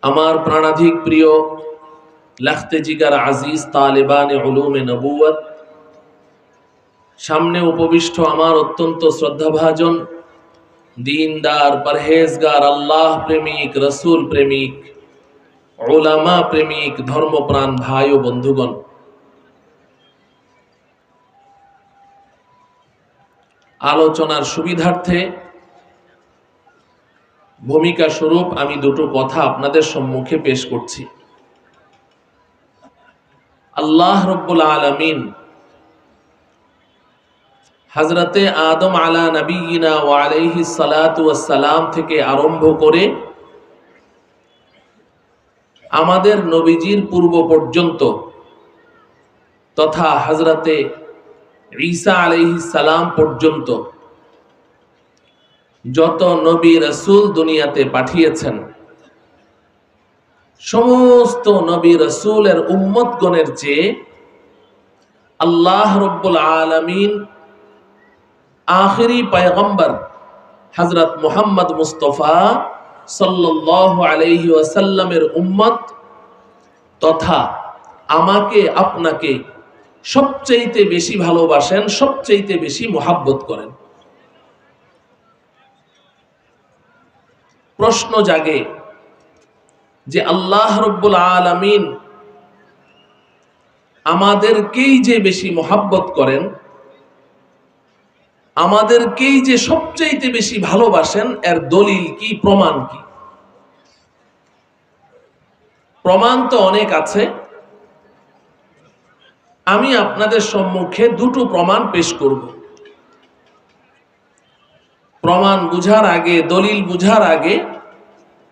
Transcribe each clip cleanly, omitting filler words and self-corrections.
আমার প্রাণাধিক প্রিয় লাখতে জিগার আজিজ তালেবানে উলুমে নবুয়ত, সামনে উপবিষ্ট আমার অত্যন্ত শ্রদ্ধাভাজন দীনদার পরহেজগার আল্লাহ প্রেমিক রসুল প্রেমিক উলামা প্রেমিক ধর্মপ্রাণ ভাই ও বন্ধুগণ, আলোচনার সুবিধার্থে ভূমিকা স্বরূপ আমি দুটো কথা আপনাদের সম্মুখে পেশ করছি। আল্লাহ রব্বুল আলামিন হযরতে আদম আলা নবিয়িনা ওয়া আলাইহিস সালাতু ওয়াস সালাম থেকে আরম্ভ করে আমাদের নবীজির পূর্ব পর্যন্ত তথা হযরতে ঈসা আলাইহিস সালাম পর্যন্ত যত নবী রাসূল দুনিয়াতে পাঠিয়েছেন, সমস্ত নবী রাসূলের উম্মতগণের চেয়ে আল্লাহ রব্বুল আলামিন আখিরি পয়গম্বর হযরত মুহাম্মদ মুস্তাফা সাল্লাল্লাহু আলাইহি ওয়াসাল্লামের উম্মত তথা আমাকে আপনাকে সবচেয়ে বেশি ভালোবাসেন, সবচেয়ে বেশি মুহাব্বত করেন। প্রশ্ন জাগে যে আল্লাহ রব্বুল আলামিন আমাদেরকেই যে বেশি মুহাব্বত করেন, আমাদেরকেই যে সবচেয়ে বেশি ভালোবাসেন, এর দলিল কি, প্রমাণ কি? প্রমাণ তো অনেক আছে। আমি আপনাদের সম্মুখে দুটো প্রমাণ পেশ করব। প্রমাণ বুঝার আগে, দলিল বুঝার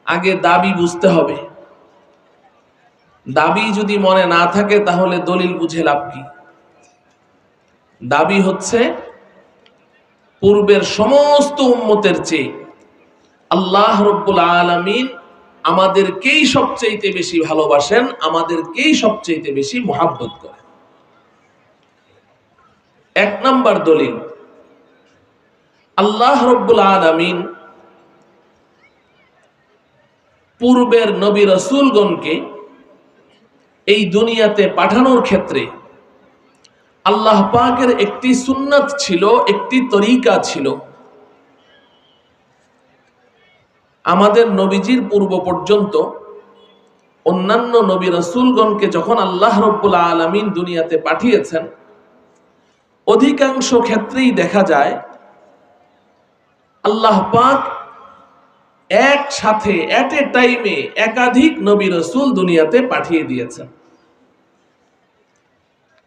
আগে দাবি বুঝতে হবে। দাবি যদি মনে না থাকে তাহলে দলিল বুঝে লাভ কি? দাবি হচ্ছে পূর্বের সমস্ত উম্মতের চেয়ে আল্লাহ রব্বুল আলামিন আমাদেরকেই সবচেয়ে বেশি ভালোবাসেন, আমাদেরকেই সবচেয়ে বেশি মুহাব্বত করেন। এক নাম্বার দলিল, আল্লাহ রব্বুল আলামিন পূর্বের নবী রাসূলগণকে এই দুনিয়াতে পাঠানোর ক্ষেত্রে আল্লাহ পাকের একটি সুন্নাত ছিল, একটি তরিকা ছিল। আমাদের নবীজির পূর্ব পর্যন্ত অন্যান্য নবী রাসূলগণকে যখন আল্লাহ রব্বুল আলামিন দুনিয়াতে পাঠিয়েছেন, অধিকাংশ ক্ষেত্রেই দেখা যায় আল্লাহ পাক একসাথে এট এ টাইমে একাধিক নবী রাসূল দুনিয়াতে পাঠিয়ে দিয়েছেন।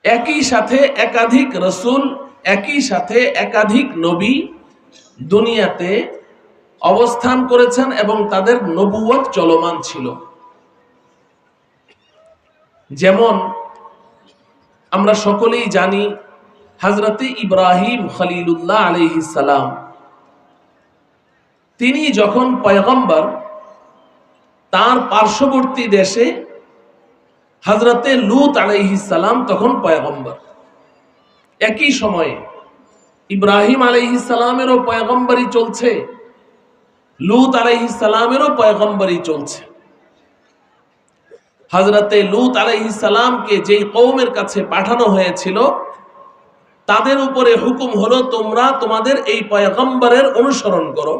একই সাথে একাধিক রাসূল, একই সাথে একাধিক নবী দুনিয়াতে অবস্থান করেছেন এবং তাদের নবুয়ত চলমান ছিল। যেমন আমরা সকলেই জানি হযরতে ইব্রাহিম খলিলুল্লাহ আলাইহিস সালাম, তিনি যখন পয়গম্বর, তার পার্শ্ববর্তী দেশে হযরতে লূত আলাইহিস সালাম তখন পয়গম্বর। একই সময়ে ইব্রাহিম আলাইহিস সালামেরও পয়গম্বরী চলছে, লূত আলাইহিস সালামেরও পয়গম্বরী চলছে। হযরতে লূত আলাইহিস সালামকে যেই কওমের কাছে পাঠানো হয়েছিল, তাদের উপরে হুকুম হলো তোমরা তোমাদের এই পয়গম্বরের অনুসরণ করো।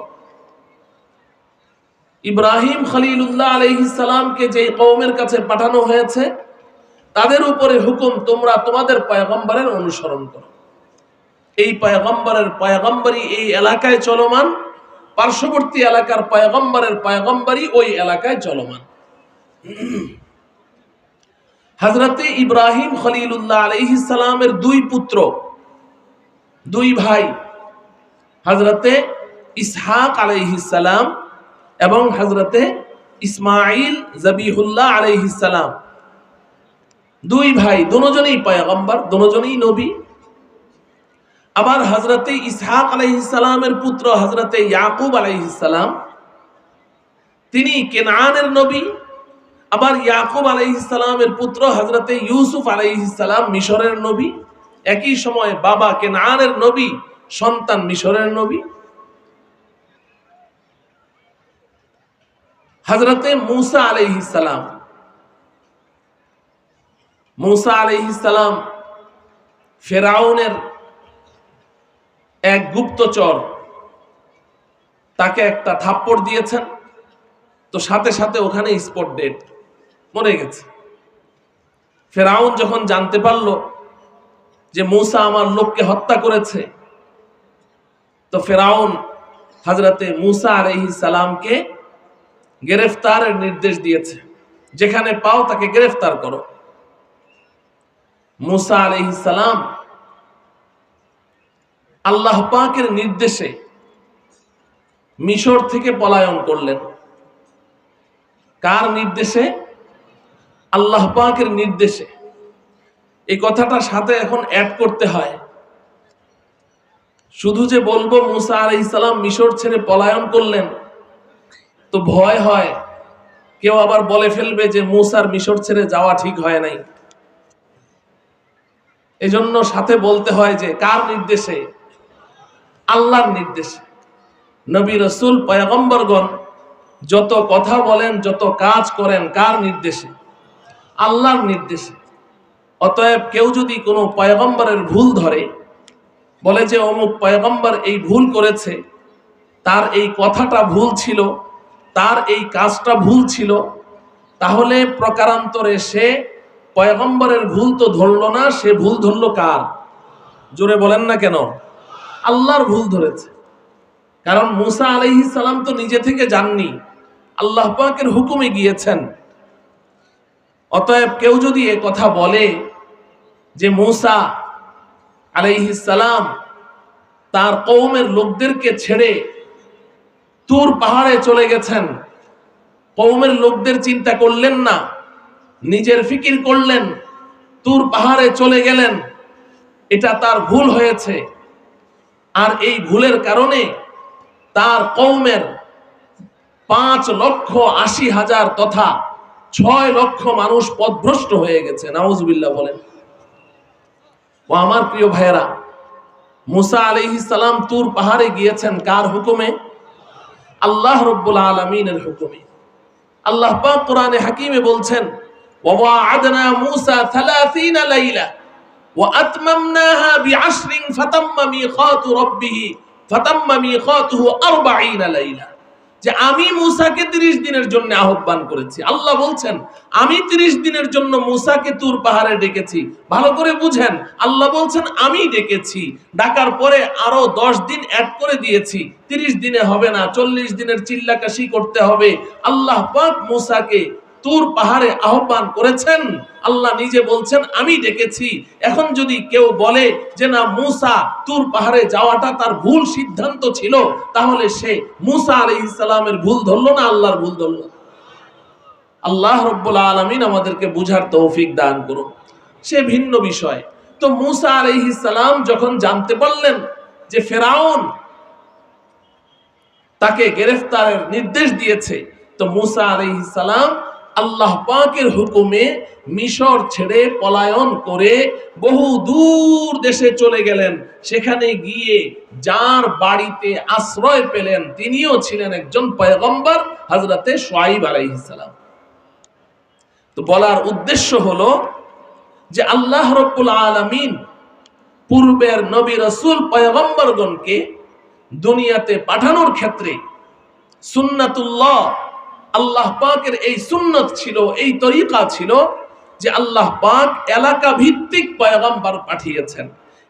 ইব্রাহিম খলিলুল্লাহ আলাইহিস সালামকে যেই কওমের কাছে পাঠানো হয়েছে, তাদের উপরে হুকুম তোমরা তোমাদের পয়গম্বরের অনুসরণ করো। এই পয়গম্বরের পয়গম্বরী এই এলাকায় চলমান, পার্শ্ববর্তী এলাকার পয়গম্বরের পয়গম্বরী ওই এলাকায় চলমান। হযরতে ইব্রাহিম খলিলুল্লাহ আলাইহিস সালামের দুই পুত্র, দুই ভাই, হযরতে ইসহাক আলাইহিস সালাম এবং হযরতে ইসমাঈল জবিহুল্লাহ আলাইহিস সালাম, দুই ভাই, দুজনেই পয়গম্বর, দুজনেই নবী। আবার হযরতে ইসহাক আলাইহিস সালামের পুত্র হযরতে ইয়াকুব আলাইহিস সালাম, তিনি কেনানের নবী। আবার ইয়াকুব আলাইহিস সালামের পুত্র হযরতে ইউসুফ আলাইহিস সালাম মিশরের নবী। একই সময়ে বাবা কেনানের নবী, সন্তান মিশরের নবী। হযরতে মুসা আলাইহিস সালাম, মুসা আলাইহিস সালাম ফেরাউনের এক গুপ্তচর তাকে একটা থাপ্পড় দিয়েছেন, তো সাথে সাথে ওখানে স্পট ডেড, মরে গেছে। ফেরাউন যখন জানতে পারলো যে মুসা আমার লোককে হত্যা করেছে, তো ফেরাউন হযরতে মুসা আলাইহিস সালামকে গ্রেফতারের নির্দেশ দিয়েছে, যেখানে পাও তাকে গ্রেফতার করো। মুসা আলাইহিস সালাম আল্লাহ পাকের নির্দেশে মিশর থেকে পলায়ন করলেন। কার নির্দেশে? আল্লাহ পাকের নির্দেশে। এই কথাটা সাথে এখন অ্যাড করতে হয়। শুধু যে বলবো মুসা আলাইহিস সালাম মিশর ছেড়ে পলায়ন করলেন, তো ভয় হয় কেউ আবার বলে ফেলবে যে মুসার মিশর ছেড়ে যাওয়া ঠিক হয় নাই। এজন্য সাথে বলতে হয় যে কার নির্দেশে? আল্লাহর নির্দেশে। নবী রাসূল পয়গম্বরগণ যত কথা বলেন, যত কাজ করেন, কার নির্দেশে? আল্লাহর নির্দেশে। অতএব কেউ যদি কোনো পয়গম্বরের ভুল ধরে, বলে যে অমুক পয়গম্বর এই ভুল করেছে, তার এই কথাটা ভুল ছিল, তার এই কাজটা ভুল ছিল, তাহলে প্রকারান্তরে সে পয়গম্বরের ভুল তো ধরলো না, সে ভুল ধরলো কার? জোরে বলেন না কেন? আল্লাহর ভুল ধরেছে। কারণ মুসা আলাইহিস সালাম তো নিজে থেকে যাননি, আল্লাহ পাকের হুকুমে গিয়েছেন। অতএব কেউ যদি এ কথা বলে যে মুসা আলাইহিস সালাম তার কওমের লোকদেরকে ছেড়ে তুর পাহাড়ে চলে গেছেন, কওমের লোকদের চিন্তা করলেন না, নিজের ফিকির করলেন, তুর পাহাড়ে চলে গেলেন, এটা তার ভুল হয়েছে। আর এই ভুলের কারণে তার কওমের 5,80,000 তথা 6 লক্ষ মানুষ পথভ্রষ্ট হয়ে গেছে। নাউজুবিল্লাহ বলেন। ও আমার প্রিয় ভাইয়েরা, মুসা আলাইহিস সালাম তুর পাহাড়ে গিয়েছেন কার হুকুমে? আল্লাহ রাব্বুল আলামিনের হুকুমে। আল্লাহ পাক কোরআনে হাকিমে বলছেন, ওয়া ওয়া'আদনা মুসা 30 লাইলা ওয়া আতমামনাহা বি'আশরিন ফাতাম্মা মিকাতু রাব্বিহি ফাতাম্মা মিকাতুহু 40 লাইলা। যে আমি মুসাকে 30 দিনের জন্য আহ্বান করেছি। আল্লাহ বলছেন আমি 30 দিনের জন্য মুসাকে তুর পাহাড়ে ডেকেছি। ভালো করে বুঝেন, আল্লাহ বলছেন আমি ডেকেছি, ডাকার পরে আরো 10 দিন অ্যাড করে দিয়েছি। 30 দিনে হবে না, 40 দিনের চিল্লাকাশি করতে হবে। আল্লাহ পাক মুসাকে তুর পাহাড়ে আহ্বান করেছেন, আল্লাহ নিজে বলছেন আমি ডেকেছি। এখন যদি কেউ বলে যে না মুসা তুর পাহাড়ে যাওয়াটা তার ভুল সিদ্ধান্ত ছিল, তাহলে সে মুসা আলাইহিস সালামের ভুল ধরলো না, আল্লাহর ভুল ধরলো। আল্লাহ রাব্বুল আলামিন আমাদেরকে বুঝার তৌফিক দান করুন। সে ভিন্ন বিষয়। তো মুসা আলাইহিস সালাম যখন জানতে পারলেন যে ফেরাউন তাকে গ্রেফতারের নির্দেশ দিয়েছে, তো মুসা আলাইহিস সালাম আল্লাহ পাকের হুকুমে মিশর ছেড়ে পলায়ন করে বহু দূর দেশে চলে গেলেন। সেখানে গিয়ে যার বাড়িতে আশ্রয় পেলেন তিনিও ছিলেন একজন পয়গম্বর, হযরতে শুআয়ব আলাইহিস সালাম। তো বলার উদ্দেশ্য হলো যে আল্লাহ রাব্বুল আলামিন পূর্বের নবী রাসূল পয়গম্বরগণকে দুনিয়াতে পাঠানোর ক্ষেত্রে সুন্নাতুল্লাহ, আল্লাহ পাকের এই সুন্নত ছিল, এই তরিকা ছিল যে আল্লাহ পাক এলাকা ভিত্তিক পয়গম্বর পাঠিয়েছেন,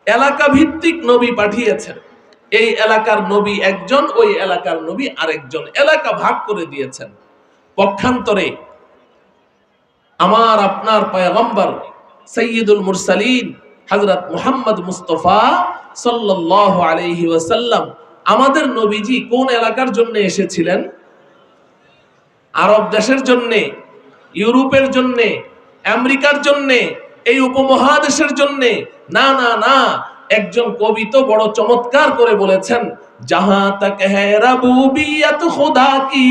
এলাকা ভিত্তিক নবী পাঠিয়েছেন। এই এলাকার নবী একজন, ওই এলাকার নবী আরেকজন, এলাকা ভাগ করে দিয়েছেন। পক্ষান্তরে আমার আপনার পয়গম্বর সাইয়্যিদুল মুরসালিন হযরত মুহাম্মদ মুস্তাফা সাল্লাল্লাহু আলাইহি ওয়াসাল্লাম, আমাদের নবীজি কোন এলাকার জন্য এসেছিলেন? আরব দেশের জন্য, ইউরোপের জন্য, আমেরিকার জন্য, এই উপমহাদেশের জন্য? না না না। একজন কবি তো বড় চমৎকার করে বলেছেন, জাহাं তক হ্যায় রবুবিয়ত খুদা কি,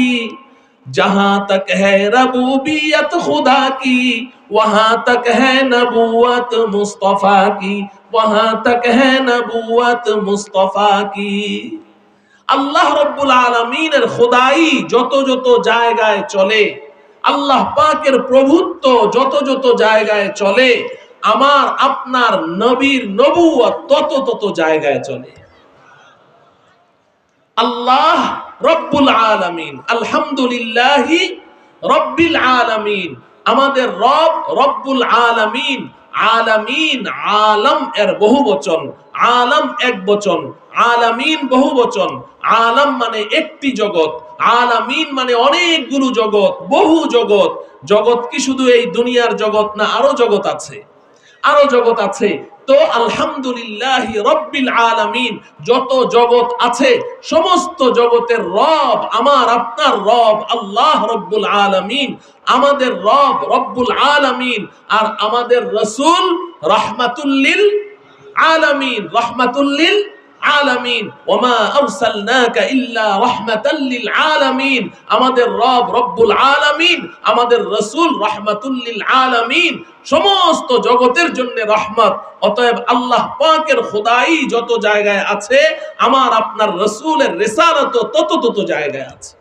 জাহাं তক হ্যায় রবুবিয়ত খুদা কি, वहां तक है नबूवत मुस्तफा की, वहां तक है नबूवत मुस्तफा की। আল্লাহ রব্বুল আলামিনের খোদাই যত যত জায়গায় চলে, আল্লাহ পাকের প্রভুত্ব যত যত জায়গায় চলে, আমার আপনার নবীর নবুয়ত তত তত জায়গায় চলে। আল্লাহ রব্বুল আলামিন, আলহামদুলিল্লাহি রব্বিল আলামিন, আমাদের রব রব্বুল আলামিন। আলামিন আলম এর বহুবচন, আলম এক বচন, আলামিন বহুবচন। আলম মানে একটি জগৎ, আলামিন মানে অনেকগুলো জগৎ, বহু জগৎ। জগৎ কি শুধু এই দুনিয়ার জগৎ না, আরো জগৎ আছে, আরো জগৎ আছে। তো আলহামদুলিল্লাহি রব্বিল আলামিন, যত জগৎ আছে সমস্ত জগতের রব আমার আপনার রব আল্লাহ রব্বুল আলামিন, আমাদের রব রব্বুল আলামিন। আর আমাদের রাসূল রাহমাতুল লিল আলামিন, রাহমাতুল লিল আলামিন। ওমা আরসালনাকা ইল্লা রাহমাতাল লিল আলামিন, আমাদের রব রব্বুল আলামিন, আমাদের রাসূল রাহমাতুল লিল আলামিন, সমস্ত জগতের জন্য রহমত। অতএব আল্লাহ পাকের খোদাই যত জায়গায় আছে, আমার আপনার রাসূলের রিসালাত তত তত জায়গায় আছে।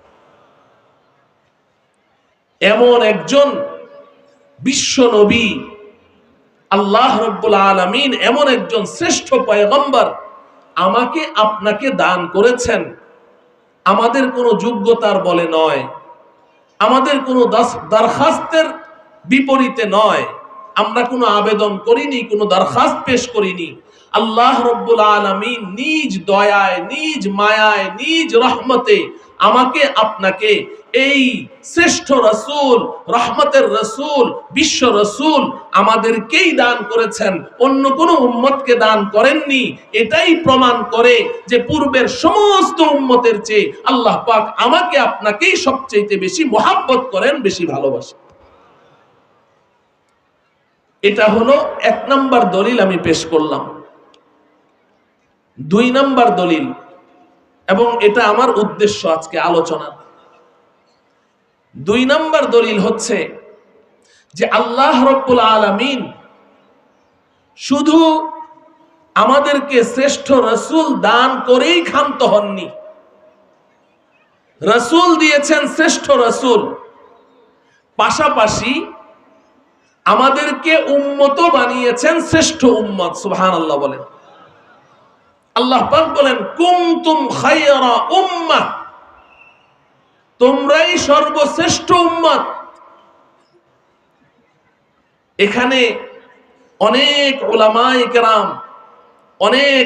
এমন একজন বিশ্ব নবী আল্লাহ রব্বুল আলামিন, এমন একজন শ্রেষ্ঠ পয়গম্বর আমাকে আপনাকে দান করেছেন। আমাদের কোনো যোগ্যতার বলে নয়, আমাদের কোনো দরখাস্তের বিপরীতে নয়, আমরা কোনো আবেদন করিনি, কোনো দরখাস্ত পেশ করিনি। আল্লাহ রব্বুল আলামিন নিজ দয়ায়, নিজ মায়ায়, নিজ রহমতে আমাকে আপনাকে এই শ্রেষ্ঠ রাসূল, রহমতের রাসূল, বিশ্ব রাসূল আমাদেরকেই দান করেছেন, অন্য কোনো উম্মতকে দান করেননি। এটাই প্রমাণ করে যে পূর্বের সমস্ত উম্মতের চেয়ে আল্লাহ পাক আমাকে আপনাকেই সবচেয়ে বেশি মহব্বত করেন, বেশি ভালোবাসেন। এটা হলো এক নাম্বার দলিল আমি পেশ করলাম। দুই নাম্বার দলিল, এবং এটা আমার উদ্দেশ্য আজকে আলোচনার, দুই নাম্বার দলিল হচ্ছে যে আল্লাহ রব্বুল আলামিন শুধু আমাদেরকে শ্রেষ্ঠ রাসূল দান করেই ক্ষান্ত হননি। রাসূল দিয়েছেন শ্রেষ্ঠ রাসূল, পাশাপাশি আমাদেরকে উম্মত বানিয়েছেন শ্রেষ্ঠ উম্মত। সুবহানাল্লাহ বলেন। আল্লাহ পাক বলেন কুনতুম খায়রা উম্মাহ, তোমরাই সর্বশ্রেষ্ঠ উম্মত। এখানে অনেক উলামায়ে কেরাম, অনেক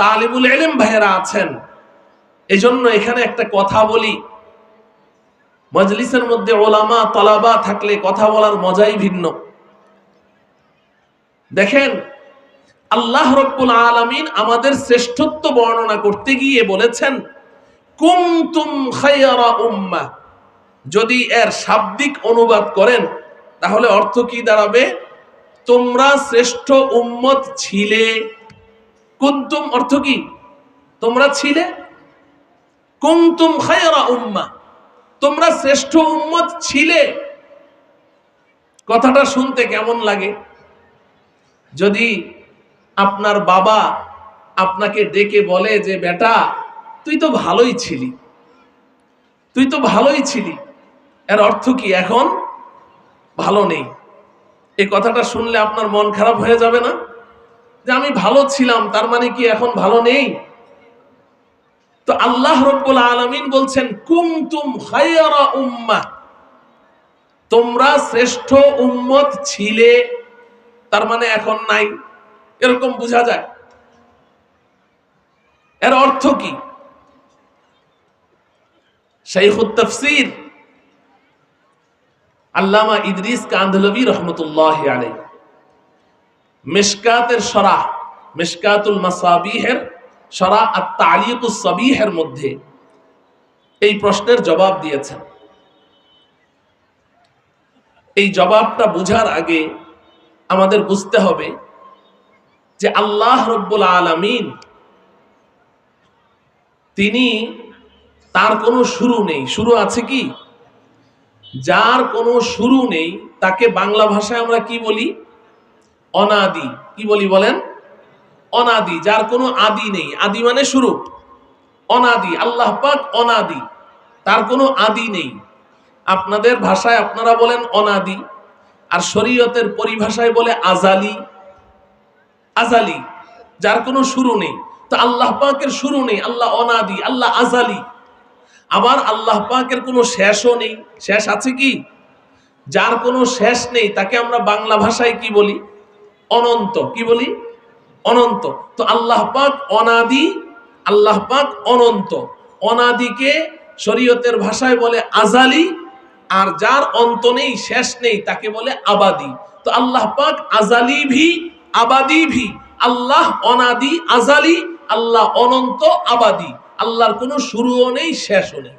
তালিবুল ইলম ভাইরা আছেন। এজন্য এখানে একটা কথা বলি, মজলিসের মধ্যে উলামা তালাবা থাকলে কথা বলার মজাই ভিন্ন। দেখেন, আল্লাহ রব্বুল আলামিন আমাদের শ্রেষ্ঠত্ব বর্ণনা করতে গিয়ে বলেছেন কুনতুম খায়রা উম্মাহ। যদি এর শাব্দিক অনুবাদ করেন তাহলে অর্থ কি দাঁড়াবে? তোমরা শ্রেষ্ঠ উম্মত ছিলে। কুনতুম অর্থ কি? তোমরা ছিলে। কুনতুম খায়রা উম্মাহ, তোমরা শ্রেষ্ঠ উম্মত ছিলে। কথাটা শুনতে কেমন লাগে? যদি আপনার বাবা আপনাকে ডেকে বলে যে বেটা তুই তো ভালোই ছিলি, তুই তো ভালোই ছিলি, এর অর্থ কি এখন ভালো নেই। এই কথাটা শুনলে আপনার মন খারাপ হয়ে যাবে না? যে আমি ভালো ছিলাম, তার মানে কি এখন ভালো নেই? তো আল্লাহ রব্বুল আলামিন বলছেন কুনতুম খায়রা উম্মাহ, তোমরা শ্রেষ্ঠ উম্মত ছিলে, তার মানে এখন নাই, এরকম বোঝা যায়। এর অর্থ কি? শাইখুত তাফসীর আল্লামা ইদ্রিস কান্ধলভী রহমতুল্লাহি আলাইহি মিশকাতের শরহ, মিশকাতুল মাসাবিহের শরহ আত-তা'লিকুস সাবিহের মধ্যে এই প্রশ্নের জবাব দিয়েছেন। এই জবাবটা বুঝার আগে আমাদের বুঝতে হবে যে আল্লাহ রব্বুল আলামিন তিনি, তার কোনো শুরু নেই। শুরু আছে কি? যার কোনো শুরু নেই তাকে বাংলা ভাষায় আমরা কি বলি? অনাদি। কি বলি বলেন? অনাদি। যার কোনো আদি নেই। আদি মানে শুরু। অনাদি, আল্লাহ পাক অনাদি, তার কোনো আদি নেই। আপনাদের ভাষায় আপনারা বলেন অনাদি, আর শরীয়তের পরিভাষায় বলে আজালি। আজালি, যার কোনো শুরু নেই। তো আল্লাহ পাকের শুরু নেই, আল্লাহ অনাদি, আল্লাহ আজালি। আবার আল্লাহ পাকের কোনো শেষও নেই। শেষ আছে কি? যার কোনো শেষ নেই তাকে আমরা বাংলা ভাষায় কি বলি? অনন্ত। কি বলি? অনন্ত। তো আল্লাহ পাক অনাদি, আল্লাহ পাক অনন্ত। অনাদিকে শরীয়তের ভাষায় বলে আজালি, আর যার অন্ত নেই, শেষ নেই, তাকে বলে আবাদি। তো আল্লাহ পাক আজালি ভি, আবাদি ভি। আল্লাহ অনাদি, আজালি, আল্লাহ অনন্ত, আবাদি। আল্লাহর কোনো শুরুও নেই, শেষও নেই।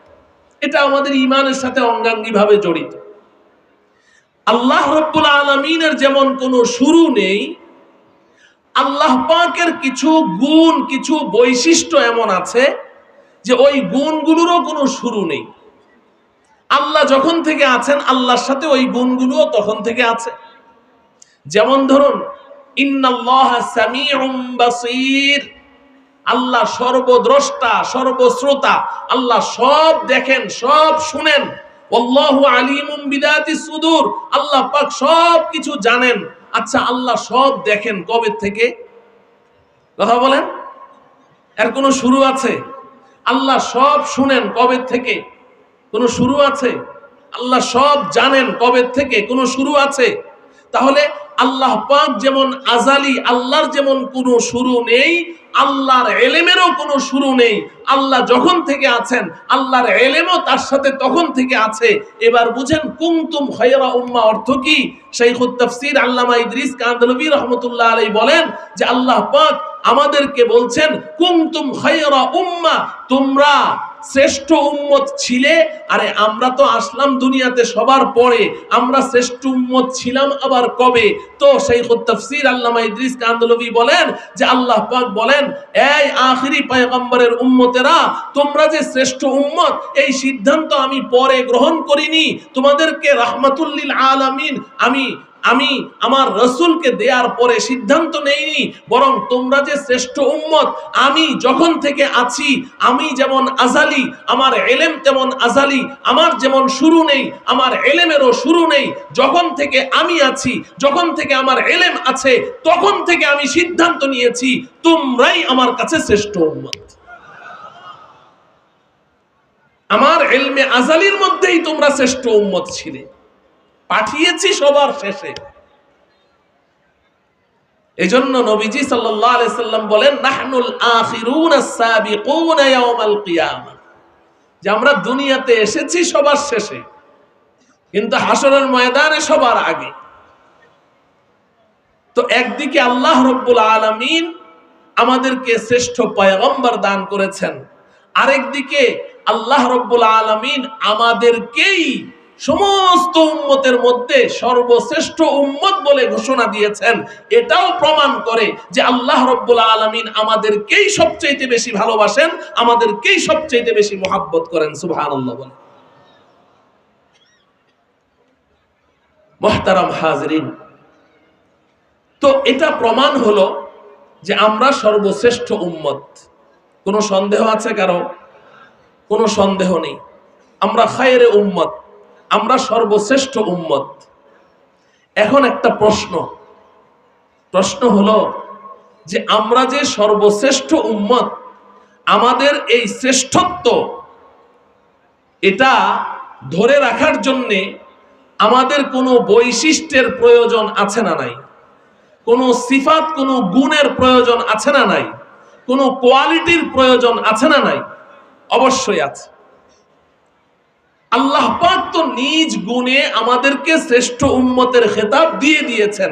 এটা আমাদের ঈমানের সাথে অঙ্গাঙ্গী ভাবে জড়িত। আল্লাহ রাব্বুল আলামিনের যেমন কোনো শুরু নেই, আল্লাহ পাকের কিছু গুণ, কিছু বৈশিষ্ট্য এমন আছে যে ওই গুণগুলোরও কোনো শুরু নেই। আল্লাহ যখন থেকে আছেন, আল্লাহর সাথে ওই গুণগুলোও তখন থেকে আছে। যেমন ধরুন, ইন্নাল্লাহা সামিউম বাসীর, আল্লাহ সর্বদ্রষ্টা, সর্বশ্রোতা। আল্লাহ সব দেখেন, সব শুনেন। আল্লাহু আলিমুম বিদাতিস সুদূর, আল্লাহ পাক সব কিছু জানেন। আচ্ছা, আল্লাহ সব দেখেন কবে থেকে? কথা বলেন, এর কোনো শুরু আছে? আল্লাহ সব শুনেন কবে থেকে? কোনো শুরু আছে? আল্লাহ সব জানেন কবে থেকে? কোনো শুরু আছে? তাহলে আল্লাহ পাক যেমন আজালি, আল্লাহর যেমন কোনো শুরু নেই, আল্লাহর ইলমেরও কোনো শুরু নেই। আল্লাহ যখন থেকে আছেন, আল্লাহর ইলমও তার সাথে তখন থেকে আছে। এবার বুঝেন কুনতুম খায়রা উম্মাহ অর্থ কি? শাইখুত তাফসীর আল্লামা ইদ্রিস কান্দলভী রাহমাতুল্লাহ আলাইহি বলেন যে আল্লাহ পাক আমাদেরকে বলছেন কুনতুম খায়রা উম্মাহ, তোমরা শ্রেষ্ঠ উম্মত ছিলে। আরে আমরা তো আসলাম দুনিয়াতে সবার পরে, আমরা শ্রেষ্ঠ উম্মত ছিলাম আবার কবে? তো শাইখুত তাফসীর আল্লামা ইদ্রিস কান্দলভী বলেন যে আল্লাহ পাক বলেন, এই আখিরি পয়গম্বরের উম্মতেরা, তোমরা যে শ্রেষ্ঠ উম্মত, এই সিদ্ধান্ত আমি পরে গ্রহণ করিনি। তোমাদেরকে রাহমাতুল লিল আলামিন আমি আমার রাসূলকে দেওয়ার পরে সিদ্ধান্ত নেইনি, বরং তোমরা যে শ্রেষ্ঠ উম্মত, আমি যখন থেকে আছি, আমি যেমন আজালি, আমার ইলম তেমন আজালি। আমার যেমন শুরু নেই, আমার ইলমেরও শুরু নেই। যখন থেকে আমি আছি, যখন থেকে আমার ইলম আছে, তখন থেকে আমি সিদ্ধান্ত নিয়েছি তোমরাই আমার কাছে শ্রেষ্ঠ উম্মত। আমার ইলমে আজালির মধ্যেই তোমরা শ্রেষ্ঠ উম্মত ছিলে, পাঠিয়েছি সবার শেষে। এজন্য নবীজি সাল্লাল্লাহু আলাইহি সাল্লাম বলেন, নাহনুল আখিরুন আস-সাবিকুন ইয়াউমাল কিয়ামা, যে আমরা দুনিয়াতে এসেছি সবার শেষে, কিন্তু হাসরের ময়দানে সবার আগে। তো একদিকে আল্লাহ রাব্বুল আলামিন আমাদেরকে শ্রেষ্ঠ পয়গম্বর দান করেছেন, আরেকদিকে আল্লাহ রাব্বুল আলামিন আমাদেরকেই সমস্ত উম্মতের মধ্যে সর্বশ্রেষ্ঠ উম্মত বলে ঘোষণা দিয়েছেন। এটাও প্রমাণ করে যে আল্লাহ রাব্বুল আলামিন আমাদেরকেই সবচেয়ে বেশি ভালোবাসেন, আমাদেরকেই সবচেয়ে বেশি মহব্বত করেন। সুবহানাল্লাহ বলেন। মুহতারাম হাজরিন, তো এটা প্রমাণ হলো যে আমরা সর্বশ্রেষ্ঠ উম্মত। কোনো সন্দেহ আছে কারো? কোনো সন্দেহ নেই, আমরা খায়রে উম্মত, আমরা সর্বশ্রেষ্ঠ উম্মত। এখন একটা প্রশ্ন হলো যে আমরা যে সর্বশ্রেষ্ঠ উম্মত, আমাদের এই শ্রেষ্ঠত্ব এটা ধরে রাখার জন্য আমাদের কোনো বৈশিষ্ট্যের প্রয়োজন আছে না নাই? কোনো সিফাত, কোনো গুণের প্রয়োজন আছে না নাই? কোনো কোয়ালিটির প্রয়োজন আছে না নাই? অবশ্যই আছে। আল্লাহ পাক তো নিজ গুণে আমাদেরকে শ্রেষ্ঠ উম্মতের খেতাব দিয়ে দিয়েছেন,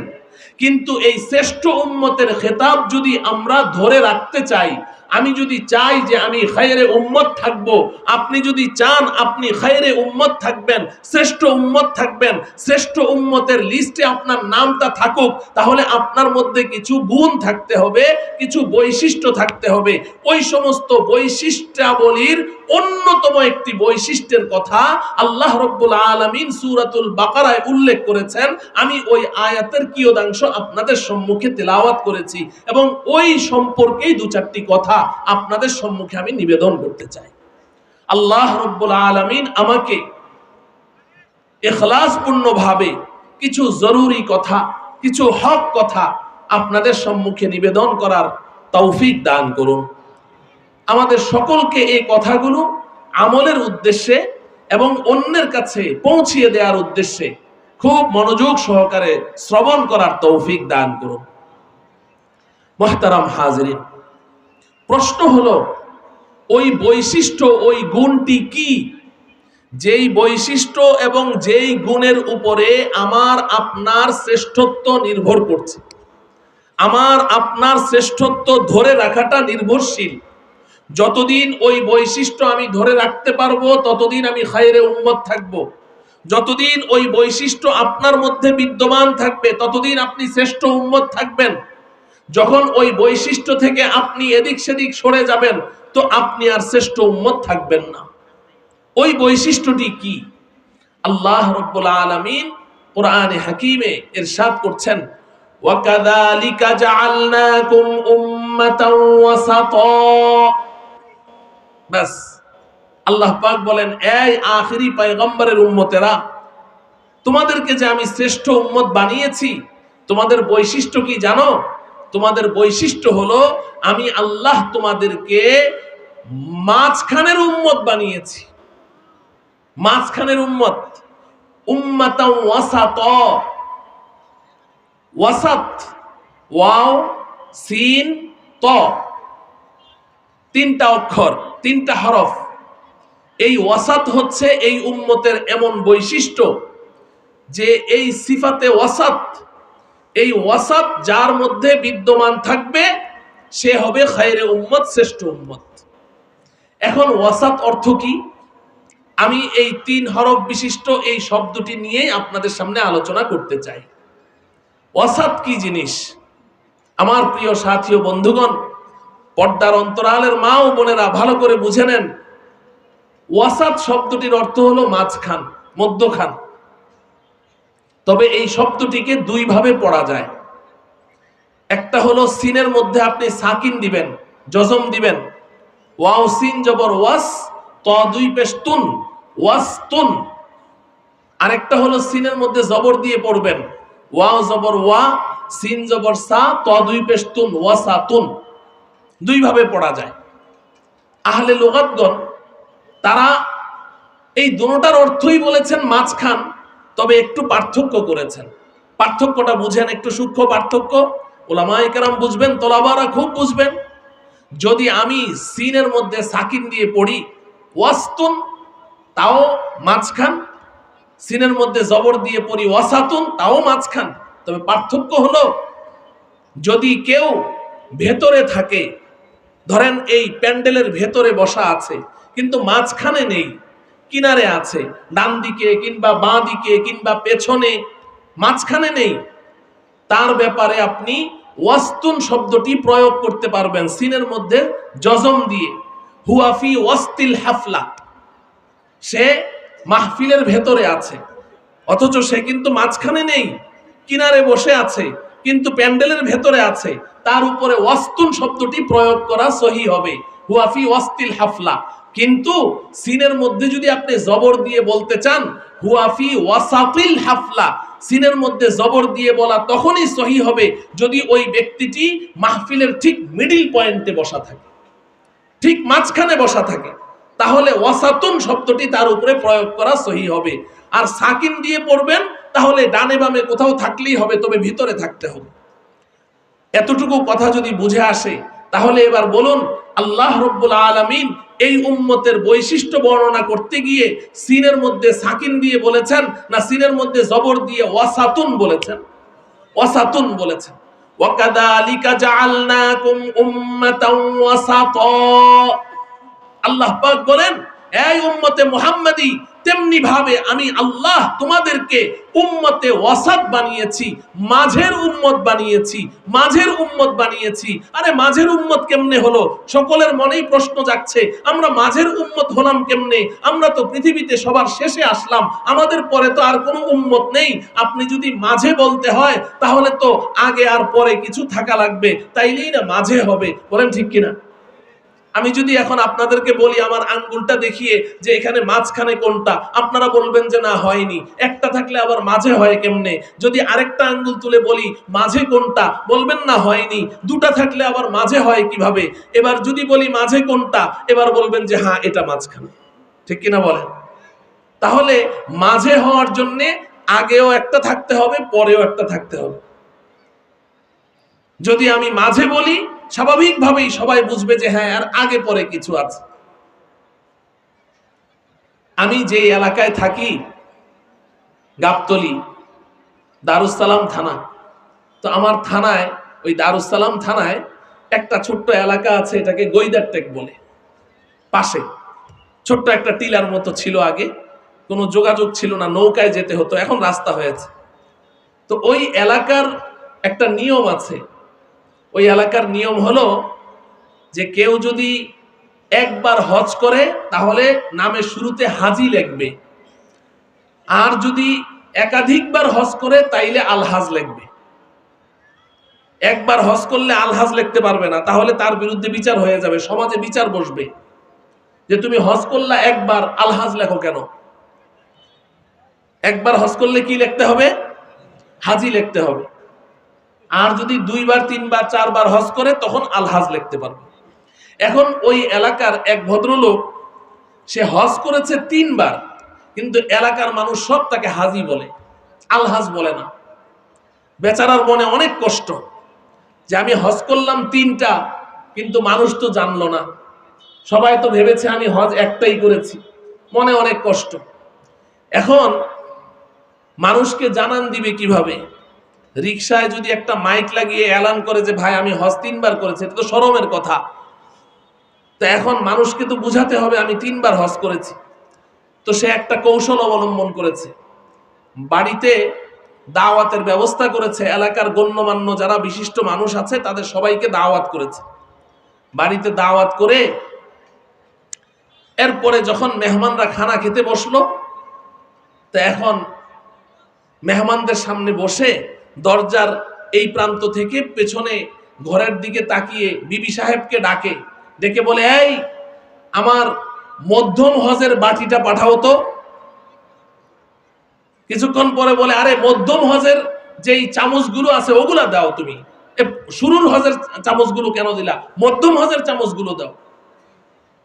কিন্তু এই শ্রেষ্ঠ উম্মতের খেতাব যদি আমরা ধরে রাখতে চাই, আমি যদি চাই যে আমি খায়রে উম্মত থাকবো, আপনি যদি চান আপনি খায়রে উম্মত থাকবেন, শ্রেষ্ঠ উম্মত থাকবেন, শ্রেষ্ঠ উম্মতের লিস্টে আপনার নামটা থাকুক, তাহলে আপনার মধ্যে কিছু গুণ থাকতে হবে, কিছু বৈশিষ্ট্য থাকতে হবে। ওই সমস্ত বৈশিষ্ট্যাবলীর অন্যতম একটি বৈশিষ্ট্যের কথা আল্লাহ রাব্বুল আলামিন সূরাতুল বাকারায় উল্লেখ করেছেন। আমি ওই আয়াতের কিয়দাংশ আপনাদের সম্মুখে তেলাওয়াত করেছি এবং ওই সম্পর্কেই দু চারটি কথা কথা আপনাদের সম্মুখে আমি নিবেদন করতে চাই। আল্লাহ রাব্বুল আলামিন আমাকে ইখলাসপূর্ণভাবে কিছু জরুরি কথা, কিছু হক কথা আপনাদের সম্মুখে নিবেদন করার তৌফিক দান করুন। আমাদের সকলকে এই কথাগুলো আমলের উদ্দেশ্যে এবং অন্যের কাছে পৌঁছিয়ে দেওয়ার উদ্দেশ্যে খুব মনোযোগ সহকারে শ্রবণ করার তৌফিক দান করুন। মুহতারাম হাজিরিন, প্রশ্ন হলো ওই বৈশিষ্ট্য, ওই গুণটি কি, যেই বৈশিষ্ট্য এবং যেই গুণের উপরে আমার আপনার শ্রেষ্ঠত্ব নির্ভর করছে, আমার আপনার শ্রেষ্ঠত্ব ধরে রাখাটা নির্ভরশীল। যতদিন ওই বৈশিষ্ট্য আমি ধরে রাখতে পারবো ততদিন আমি খায়রে উম্মত থাকবো। যতদিন ওই বৈশিষ্ট্য আপনার মধ্যে বিদ্যমান থাকবে ততদিন আপনি শ্রেষ্ঠ উম্মত থাকবেন। যখন ওই বৈশিষ্ট্য থেকে আপনি এদিক সেদিক সরে যাবেন তো আপনি আর শ্রেষ্ঠ উম্মত থাকবেন না। ওই বৈশিষ্ট্যটি কি? আল্লাহ রাব্বুল আলামিন কোরআনে হাকিমে ইরশাদ করছেন, ওয়াকাযালিকা জাআলনাকুম উম্মাতান ওয়াসাতা। বাস, আল্লাহ পাক বলেন, এই আখিরি পয়গম্বরের উম্মতেরা, তোমাদেরকে যে আমি শ্রেষ্ঠ উম্মত বানিয়েছি, তোমাদের বৈশিষ্ট্য কি জানো? তোমাদের বৈশিষ্ট্য হলো আমি আল্লাহ তোমাদেরকে মাঝখানের উম্মত বানিয়েছি। মাঝখানের উম্মত, উম্মাতান ওয়াসাতা। ওয়াসাত, ওয়াও সিন ত, তিনটা অক্ষর, তিনটা হরফ। এই ওয়াসাত হচ্ছে এই উম্মতের এমন বৈশিষ্ট্য যে এই সিফাতে ওয়াসাত, এই ওয়াসাত যার মধ্যে বিদ্যমান থাকবে সে হবে খায়রে উম্মত, শ্রেষ্ঠ উম্মত। এখন ওয়াসাত অর্থ কি? আমি এই তিন হরফ বিশিষ্ট এই শব্দটি নিয়েই আপনাদের সামনে আলোচনা করতে চাই। ওয়াসাত কি জিনিস? আমার প্রিয় সাথী ও বন্ধুগণ, পর্দার অন্তরালের মা ও বোনেরা ভালো করে বুঝে নেন। ওয়াসাত শব্দটির অর্থ হলো মাঝখান, মধ্যখান। তবে এই শব্দটিকে দুই ভাবে পড়া যায়। একটা হলো সিনের মধ্যে আপনি সাকিন দিবেন, জজম দিবেন, ওয়াও সিন জবর ওয়াস, ত দুই পেশ তুন, ওয়াসতুন। আরেকটা হলো সিনের মধ্যে জবর দিয়ে পড়বেন, ওয়াও জবর ওয়া, সিন জবর সা, ত দুই পেশ তুন, ওয়াসাতুন। দুই ভাবে পড়া যায়। আহলে লুগাতগণ তারা এই দুটোটার অর্থই বলেছেন মাঝখান, তবে একটু পার্থক্য করেছেন। পার্থক্যটা বুঝেন, একটু সূক্ষ্ম পার্থক্য। উলামায়ে কেরাম বুঝবেন, তোলাবারা খুব বুঝবেন। যদি আমি সিনের মধ্যে সাকিন দিয়ে পড়ি ওয়াসতুন, তাও মাঝখান। সিনের মধ্যে জবর দিয়ে পড়ি ওয়াসাতুন, তাও মাঝখান। তবে পার্থক্য হলো, যদি কেউ ভেতরে থাকে, ধরেন এই প্যান্ডেলের ভেতরে বসা আছে কিন্তু মাঝখানে নেই, কিনারে আছে, ডান দিকে কিংবা বাঁ দিকে কিংবা পেছনে, মাঝখানে নেই, তার ব্যাপারে আপনি ওয়াস্তুন শব্দটি প্রয়োগ করতে পারবেন সিনের মধ্যে জজম দিয়ে, হুয়াফি ওয়াস্তিল হাফলা। সে মাহফিলের ভেতরে আছে অথচ সে কিন্তু মাঝখানে নেই, কিনারে বসে আছে কিন্তু প্যান্ডেলের ভেতরে আছে, তার উপরে ওয়াস্তুন শব্দটি প্রয়োগ করা সহি হবে, হুয়াফি ওয়াস্তিল হাফলা। কিন্তু সিনের মধ্যে যদি আপনি জবর দিয়ে বলতে চান হুয়াফি ওয়াসাতিল হাফলা, সিনের মধ্যে জবর দিয়ে বলা তখনই সহি হবে যদি ওই ব্যক্তিটি মাহফিলের ঠিক মিডল পয়েন্টে বসা থাকে, ঠিক মাঝখানে বসা থাকে, তাহলে ওয়াসাতুন শব্দটি তার উপরে প্রয়োগ করা সহি হবে। আর সাকিন দিয়ে পড়বেন তাহলে ডানে বামে কোথাও থাকলেই হবে, তবে ভিতরে থাকতে হবে। এতটুকু কথা যদি বুঝে আসে তাহলে এবার বলুন, আল্লাহ রাব্বুল আলামিন এই উম্মতের বৈশিষ্ট্য বর্ণনা করতে গিয়ে সিনের মধ্যে সাকিন দিয়ে বলেছেন না সিনের মধ্যে জবর দিয়ে ওয়াসাতুন বলেছেন? ওয়াসাতুন বলেছেন। ওয়াকাযালিকা জাআলনাকুম উম্মাতান ওয়াসাতা। আল্লাহ পাক বলেন, এই উম্মতে মুহাম্মাদি, তেমনি ভাবে আমি আল্লাহ তোমাদেরকে উম্মতে ওয়াসাত বানিয়েছি, মাঝের উম্মত বানিয়েছি, মাঝের উম্মত বানিয়েছি। আরে মাঝের উম্মত কেমনে হলো? সকলের মনেই প্রশ্ন জাগছে, আমরা মাঝের উম্মত হলাম কেমনে? আমরা তো পৃথিবীতে সবার শেষে আসলাম, আমাদের পরে তো আর কোনো উম্মত নেই। আপনি যদি মাঝে বলতে হয় তাহলে তো আগে আর পরে কিছু থাকা লাগবে, তাইলেই না মাঝে হবে। বলেন ঠিক কিনা? আমি যদি এখন আপনাদেরকে বলি আমার আঙ্গুলটা দেখিয়ে যে এখানে মাঝখানে কোনটা, আপনারা বলবেন যে না হয়নি, একটা থাকলে আবার মাঝে হয় কেমনে। যদি আরেকটা আঙ্গুল তুলে বলি মাঝে কোনটা, বলবেন না হয়নি, দুটা থাকলে আবার মাঝে হয় কিভাবে। এবার যদি বলি মাঝে কোনটা, এবার বলবেন যে হ্যাঁ এটা মাঝখানে, ঠিক কিনা বলেন। তাহলে মাঝে হওয়ার জন্য আগেও একটা থাকতে হবে, পরেও একটা থাকতে হবে। যদি আমি মাঝে বলি স্বাভাবিকভাবেই সবাই বুঝবে যে হ্যাঁ আর আগে পরে কিছু আছে। আমি যে এলাকায় থাকি গাবতলী, দারুসালাম থানা, তো আমার থানায়, ওই দারুসালাম থানায় একটা ছোট্ট এলাকা আছে, এটাকে গৈদার টেক বলে। পাশে ছোট্ট একটা টিলার মতো ছিল, আগে কোনো যোগাযোগ ছিল না, নৌকায় যেতে হতো, এখন রাস্তা হয়েছে। তো ওই এলাকার একটা নিয়ম আছে। ওই এলাকার নিয়ম হলো যে কেউ যদি একবার হজ করে তাহলে নামের শুরুতে হাজি লিখবে, আর যদি একাধিকবার হজ করে তাইলে আলহাজ লিখবে। একবার হজ করলে আলহাজ লিখতে পারবে না, তাহলে তার বিরুদ্ধে বিচার হয়ে যাবে, সমাজে বিচার বসবে যে তুমি হজ করলা একবার, আলহাজ লেখো কেন। একবার হজ করলে কি লিখতে হবে? হাজি লিখতে হবে। আর যদি দুইবার, তিনবার, চারবার হজ করে তখন আলহাজ লিখতে পারবে। এখন ওই এলাকার এক ভদ্রলোক, সে হজ করেছে 3 বার, কিন্তু এলাকার মানুষ সব তাকে হাজি বলে, আলহাজ বলে না। বেচারার মনে অনেক কষ্ট যে আমি হজ করলাম 3টা, কিন্তু মানুষ তো জানলো না, সবাই তো ভেবেছে আমি হজ একটাই করেছি, মনে অনেক কষ্ট। এখন মানুষকে জানান দিবে কিভাবে? রিকশায় যদি একটা মাইক লাগিয়ে এলান করে যে ভাই আমি হজ 3 বার করেছি, এটা তো শরমের কথা। তো এখন মানুষকে তো বুঝাতে হবে আমি 3 বার হজ করেছি। তো সে একটা কৌশল অবলম্বন করেছে, বাড়িতে দাওয়াতের ব্যবস্থা করেছে। এলাকার গণ্যমান্য যারা বিশিষ্ট মানুষ আছে তাদের সবাইকে দাওয়াত করেছে। বাড়িতে দাওয়াত করে এরপরে যখন মেহমানরা খানা খেতে বসলো, তো এখন মেহমানদের সামনে বসে দরজার এই প্রান্ত থেকে পেছনে ঘরের দিকে তাকিয়ে বিবি সাহেবকে ডাকে, ডেকে বলে এই আমার মধ্যম হজের বাটিটা পাঠাও তো। কিছুক্ষণ পরে বলে আরে মধ্যম হজের যেই চামচগুলো আছে ওগুলা দাও তুমি, শুরুর হজের চামচগুলো কেন দিলা, মধ্যম হজের চামচগুলো দাও।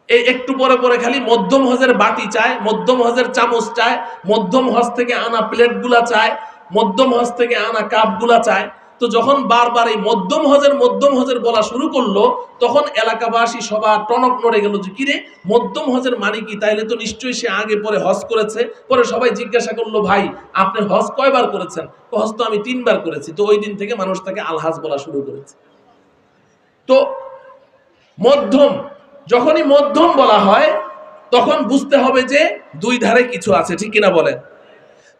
এই একটু পরে পরে খালি মধ্যম হজের বাটি চায়, মধ্যম হজের চামচ চায়, মধ্যম হজ থেকে আনা প্লেটগুলা চায়, মধ্যম হজ থেকে আনা কাপগুলা চায়। তো যখন বারবার এই মধ্যম হজের বলা শুরু করলো, তখন এলাকাবাসী সবার টনক নড়ে গেল যে কিরে মধ্যম হজের মানে কি, তাইলে তো নিশ্চয়ই সে আগে পরে হজ করেছে। পরে সবাই জিজ্ঞাসা করলো ভাই আপনি হজ কয়বার করেছেন? হজ তো আমি 3 বার করেছি। তো ওই দিন থেকে মানুষ তাকে আলহাজ বলা শুরু করেছে। তো মধ্যম, যখনই মধ্যম বলা হয় তখন বুঝতে হবে যে দুই ধারে কিছু আছে, ঠিক কিনা বলেন।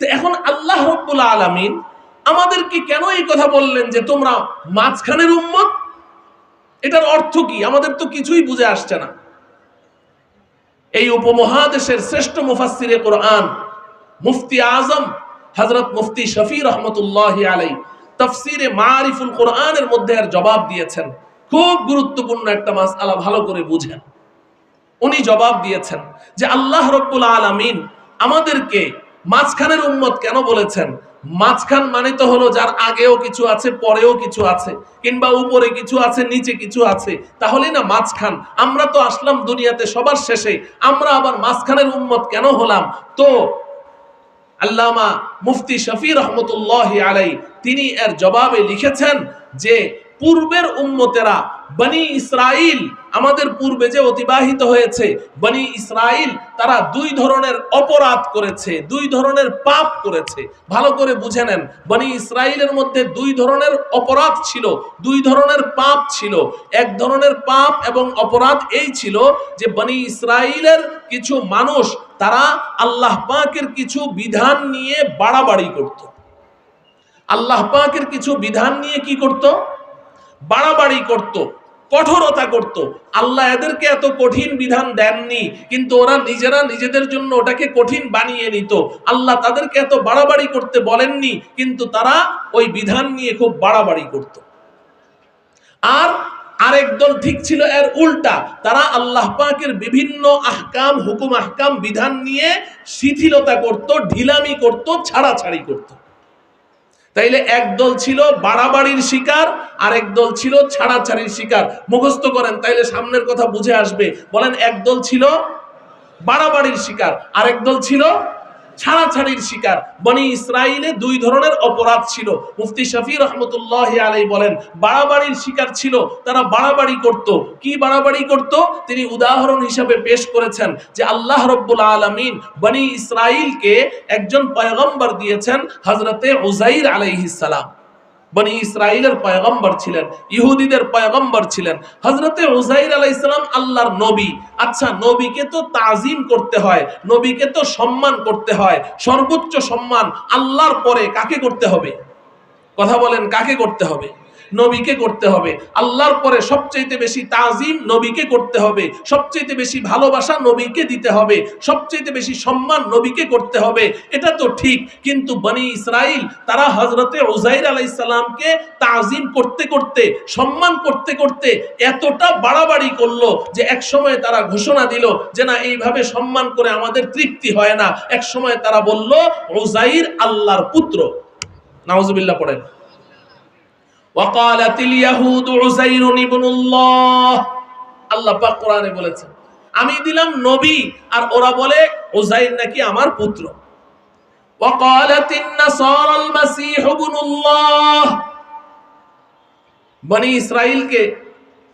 তো এখন আল্লাহ রাব্বুল আলামিন আমাদেরকে কেন এই কথা বললেন যে তোমরা মাঝখানের উম্মত? এটার অর্থ কি? আমাদের তো কিছুই বুঝে আসছে না। এই উপমহাদেশের শ্রেষ্ঠ মুফাসসিরে কোরআন মুফতি আজম হযরত মুফতি শফি রহমতুল্লাহি আলাইহি তাফসীরে মারিফুল কোরআনের মধ্যে এর জবাব দিয়েছেন। খুব গুরুত্বপূর্ণ একটা মাসআলা, ভালো করে বুঝেন। উনি জবাব দিয়েছেন যে আল্লাহ রাব্বুল আলামিন আমাদেরকে মাঝখানের উম্মত কেন বলেছেন। মাঝখান মানে তো হলো যার আগেও কিছু আছে, পরেও কিছু আছে, কিংবা উপরে কিছু আছে, নিচে কিছু আছে, তাহলেই না মাঝখান। আমরা তো আসলাম দুনিয়াতে সবার শেষে, আমরা আবার মাঝখানের উম্মত কেন হলাম? তো আল্লামা মুফতি শফি রহমতুল্লাহি আলাইহি তিনি এর জবাবে লিখেছেন যে পূর্বের উম্মতেরা বনি ইসরাইল, আমাদের পূর্বে যে অতিবাহিত হয়েছে বনি ইসরাইল, তারা 2 ধরনের অপরাধ করেছে, 2 ধরনের পাপ করেছে। ভালো করে বুঝে নেন, বনি ইসরাইলের মধ্যে 2 ধরনের অপরাধ ছিল, 2 ধরনের পাপ ছিল। এক ধরনের পাপ এবং অপরাধ এই ছিল যে বনি ইসরাইলের কিছু মানুষ তারা আল্লাহ পাকের কিছু বিধান নিয়ে বাড়াবাড়ি করত। আল্লাহ পাকের কিছু বিধান নিয়ে কি করত? বাড়াবাড়ি করত, কঠোরতা করত। আল্লাহ এদেরকে এত কঠিন বিধান দেননি, কিন্তু ওরা নিজেরা নিজেদের জন্য ওটাকে কঠিন বানিয়ে নিত। আল্লাহ তাদেরকে এত বাড়াবাড়ি করতে বলেননি, কিন্তু তারা ওই বিধান নিয়ে খুব বাড়াবাড়ি করত। আর আরেক দল ঠিক ছিল এর উল্টা, তারা আল্লাহ পাকের বিভিন্ন আহকাম, হুকুম আহকাম, বিধান নিয়ে শিথিলতা করত, ঢিলামি করত, ছাড়াছাড়ি করত। তাইলে এক দল ছিল বাড়াবাড়ির শিকার, আরেক দল ছিল ছাড়াছাড়ির শিকার। মুখস্থ করেন, তাইলে সামনের কথা বুঝে আসবে। বলেন, এক দল ছিল বাড়াবাড়ির শিকার, আরেক দল ছিল ছাড়াছাড়ির শিকার। বনি ইসরাইলে দুই ধরনের অপরাধ ছিল। মুফতি শফি রহমতুল্লাহি আলাইহি বলেন, বাড়াবাড়ির শিকার ছিল, তারা বাড়াবাড়ি করত। কি বাড়াবাড়ি করত? তিনি উদাহরণ হিসেবে পেশ করেছেন যে আল্লাহ রাব্বুল আলামিন বনি ইসরাইলকে একজন পয়গম্বর দিয়েছেন, হযরতে উযাইর আলাইহিস সালাম। বনি ইসরাইলের পয়গম্বর ছিলেন, ইহুদিদের পয়গম্বর ছিলেন। হযরতে উযাইর আলাইহিস সালাম আল্লাহর নবী। আচ্ছা, নবীকে তো তাজিম করতে হয়, নবীকে তো সম্মান করতে হয়। সর্বোচ্চ সম্মান আল্লাহর পরে কাকে করতে হবে? কথা বলেন, কাকে করতে হবে? নবীকে করতে হবে। আল্লাহর পরে সবচেয়ে বেশি তাজিম নবীকে করতে হবে, সবচেয়ে বেশি ভালোবাসা নবীকে দিতে হবে, সবচেয়ে বেশি সম্মান নবীকে করতে হবে। এটা তো ঠিক, কিন্তু বনি ইসরাইল তারা হযরতে উযাইর আলাইহিস সালামকে তাজিম করতে করতে, সম্মান করতে করতে এতটা বাড়াবাড়ি করলো যে এক সময় তারা ঘোষণা দিল যে না, এইভাবে সম্মান করে আমাদের তৃপ্তি হয় না। এক সময় তারা বলল উযাইর আল্লাহর পুত্র। নাউজুবিল্লাহ পড়েন। وقالت اليهود عزير ابن الله, আল্লাহ পাক কোরআনে বলেছেন আমি দিলাম নবী, আর ওরা বলে উযাইর নাকি আমার পুত্র। وقالت النصارى المسيح ابن الله, বনি ইসরাইলকে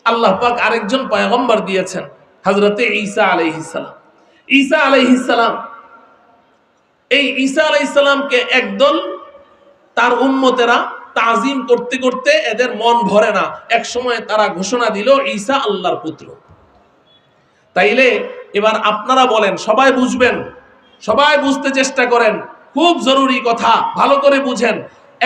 আল্লাহ পাক আরেকজন পয়গম্বর দিয়েছেন, হযরতে ঈসা আলাইহিস সালাম। ঈসা আলাইহিস সালাম, এই ঈসা আলাইহিস সালামকে একদল তার উম্মতেরা তাজিম করতে করতে এদের মন ভরে না, এক সময় তারা ঘোষণা দিল ঈসা আল্লাহর পুত্র। তাইলে এবার আপনারা বলেন, সবাই বুঝবেন, সবাই বুঝতে চেষ্টা করেন, খুব জরুরি কথা, ভালো করে বুঝেন।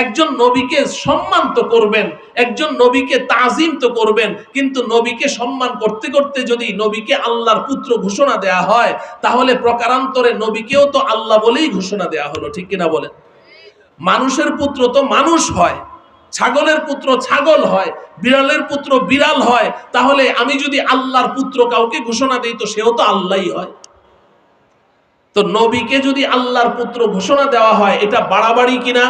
একজন নবীকে সম্মান তো করবেন, একজন নবীকে তাজিম তো করবেন, কিন্তু নবীকে সম্মান করতে করতে যদি নবীকে আল্লাহর পুত্র ঘোষণা দেয়া হয়, তাহলে প্রকারান্তরে নবীকেও তো আল্লাহ বলেই ঘোষণা দেয়া হলো, ঠিক কিনা বলেন? মানুষের পুত্র তো মানুষ হয়, ছাগলের পুত্র ছাগল হয়, বিড়ালের পুত্র বিড়াল হয়। তাহলে আমি যদি আল্লাহর পুত্র কাউকে ঘোষণা দেই, তো সেও তো আল্লাহই হয়। তো নবীকে যদি আল্লাহর পুত্র ঘোষণা দেওয়া হয়, এটা বাড়াবাড়ি কিনা?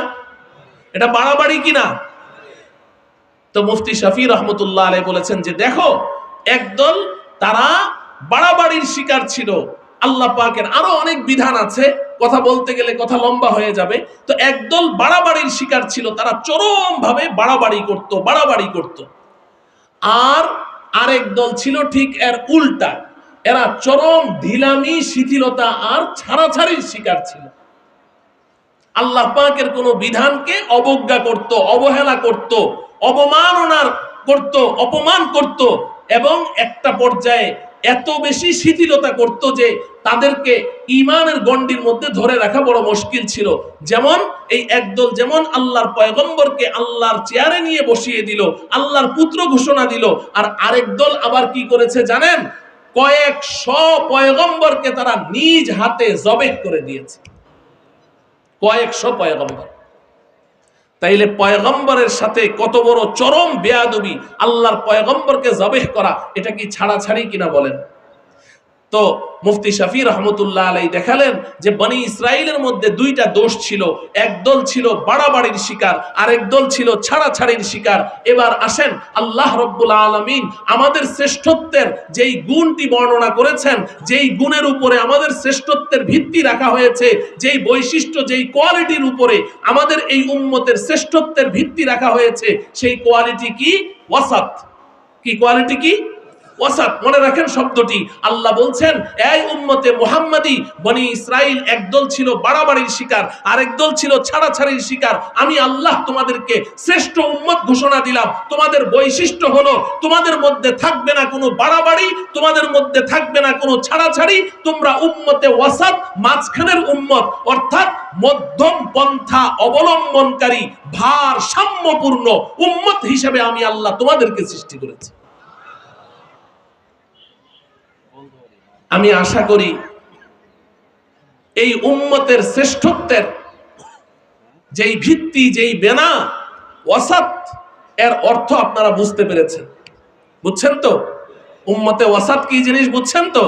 এটা বাড়াবাড়ি কিনা? তো মুফতি শফি রহমতুল্লাহ আলাইহি বলেছেন যে দেখো, একদল তারা বাড়াবাড়ির শিকার ছিল। আল্লাহ পাকের আরো অনেক বিধান আছে, কথা বলতে গেলে কথা লম্বা হয়ে যাবে। তো একদল বাড়াবাড়ির শিকার ছিল, তারা চরম ভাবে বাড়াবাড়ি করত। আর আরেক দল ছিল ঠিক এর উল্টা, এরা চরম ঢিলামি, শিথিলতা আর ছাড়াছাড়ির শিকার ছিল। আল্লাহ পাকের কোন বিধানকে অবজ্ঞা করত, অবহেলা করত, অবমাননার করত, অপমান করত, এবং একটা পর্যায়ে এত বেশি শিথিলতা করত যে তাদেরকে ঈমানের গণ্ডির মধ্যে ধরে রাখা বড় মুশকিল ছিল। যেমন এই একদল যেমন আল্লাহর পয়গম্বরকে আল্লাহর চেয়ারে নিয়ে বসিয়ে দিল, আল্লাহর পুত্র ঘোষণা দিল, আর আরেক দল আবার কি করেছে জানেন? কয়েকশো পয়গম্বরকে তারা নিজ হাতে জবেহ করে দিয়েছে, কয়েকশো পয়গম্বর। তাইলে পয়গম্বরের সাথে কত বড় চরম বেয়াদবি, আল্লাহর পয়গম্বরকে জবেহ করা, এটা কি ছাড়াছাড়ি কিনা বলেন? তো মুফতি শফি রহমতুল্লাহ আলাইহি দেখালেন যে বনি ইসরাইলের মধ্যে দুইটা দোষ ছিল, একদল ছিল বাড়াবাড়ির শিকার, আরেক দল ছিল ছাড়াছাড়ির শিকার। এবার আসেন, আল্লাহ রাব্বুল আলামিন আমাদের শ্রেষ্ঠত্বের যেই গুণটি বর্ণনা করেছেন, যেই গুণের উপরে আমাদের শ্রেষ্ঠত্বের ভিত্তি রাখা হয়েছে, যেই বৈশিষ্ট্য, যেই কোয়ালিটির উপরে আমাদের এই উম্মতের শ্রেষ্ঠত্বের ভিত্তি রাখা হয়েছে, সেই কোয়ালিটি কি? ওয়াসাত। কি কোয়ালিটি? কি ওয়াসাত। মনে রাখেন শব্দটি। আল্লাহ বলছেন, এই উম্মতে মুহাম্মাদি বনি ইসরাইল একদল ছিল বাড়াবাড়ির শিকার, আরেক দল ছিল ছাড়াছাড়ির শিকার। আমি আল্লাহ তোমাদেরকে শ্রেষ্ঠ উম্মত ঘোষণা দিলাম। তোমাদের বৈশিষ্ট্য হলো, তোমাদের মধ্যে থাকবে না কোনো বাড়াবাড়ি, তোমাদের মধ্যে থাকবে না কোনো ছাড়াছাড়ি। তোমরা উম্মতে ওয়াসাত, মাঝখানের উম্মত, অর্থাৎ মধ্যম পন্থা অবলম্বনকারী, ভারসাম্যপূর্ণ উম্মত হিসেবে আমি আল্লাহ তোমাদেরকে সৃষ্টি করেছি। আমি আশা করি এই উম্মতের শ্রেষ্ঠত্বের যেই ভিত্তি, যেই বেনা ওয়াসাত, এর অর্থ আপনারা বুঝতে পেরেছেন। বুঝছেন তো? উম্মতে ওয়াসাত কি জিনিস বুঝছেন তো?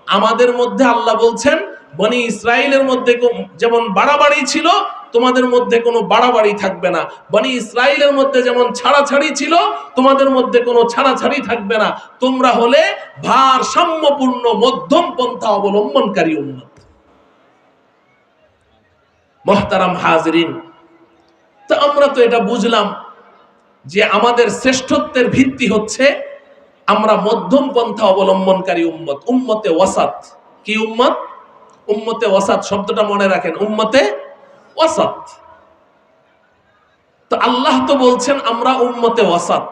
আমাদের মধ্যে আল্লাহ বলছেন বনি ইসরাইলের মধ্যে যেমন বাড়াবাড়ি ছিল, তোমাদের মধ্যে কোনো বাড়াবাড়ি থাকবে না। বনি ইসরাইলের মধ্যে যেমন ছাড়াছাড়ি ছিল, তোমাদের মধ্যে কোনো ছাড়াছাড়ি থাকবে না। তোমরা হলে ভারসাম্যপূর্ণ মধ্যম পন্থা অবলম্বনকারী উম্মত। মুহতারাম হাজিরিন, তো আমরা তো এটা বুঝলাম যে আমাদের শ্রেষ্ঠত্বের ভিত্তি হচ্ছে আমরা মধ্যম পন্থা অবলম্বনকারী উম্মত, উম্মতে ওয়াসাত। কি উম্মত? উম্মতে ওয়াসাত শব্দটা মনে রাখেন, উম্মতে ওয়াসাত। তো আল্লাহ তো বলছেন আমরা উম্মতে ওয়াসাত,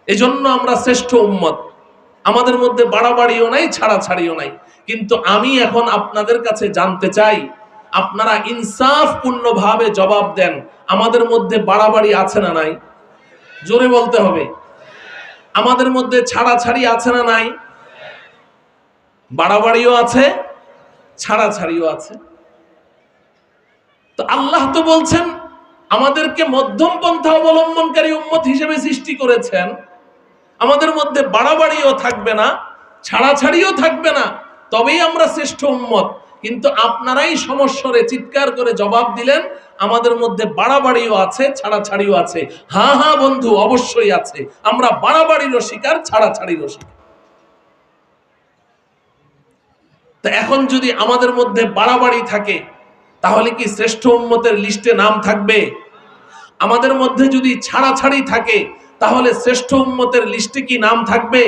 এজন্য আমরা শ্রেষ্ঠ উম্মত। আমাদের মধ্যে বাড়াবাড়িও নাই, ছাড়াছাড়িও নাই। কিন্তু আমি এখন আপনাদের কাছে জানতে চাই, আপনারা ইনসাফপূর্ণ ভাবে জবাব দেন, আমাদের মধ্যে বাড়াবাড়ি আছে না নাই? জোরে বলতে হবে। আমাদের মধ্যে ছাড়াছাড়ি আছে না নাই? বাড়াবাড়িও আছে, ছাড়াছাড়িও আছে। তো আল্লাহ তো বলছেন আমাদেরকে মধ্যম পন্থা অবলম্বনকারী উম্মত হিসেবে সৃষ্টি করেছেন। আমাদের মধ্যে বাড়াবাড়িও থাকবে না, ছাড়াছাড়িও থাকবে না, তবেই আমরা শ্রেষ্ঠ উম্মত। কিন্তু আপনারাই সমস্বরে চিৎকার করে জবাব দিলেন আমাদের মধ্যে বাড়াবাড়িও আছে, ছাড়াছাড়িও আছে। হ্যাঁ হ্যাঁ বন্ধু, অবশ্যই আছে। আমরা বাড়াবাড়িরও শিকার, ছাড়াছাড়িরও শিকার। তো এখন যদি আমাদের মধ্যে বাড়াবাড়ি থাকে, তাহলে কি শ্রেষ্ঠ উম্মতের লিস্টে নাম থাকবে? আমাদের মধ্যে যদি ছাড়াছাড়ি থাকে, তাহলে শ্রেষ্ঠ উম্মতের লিস্টে কি নাম থাকবে?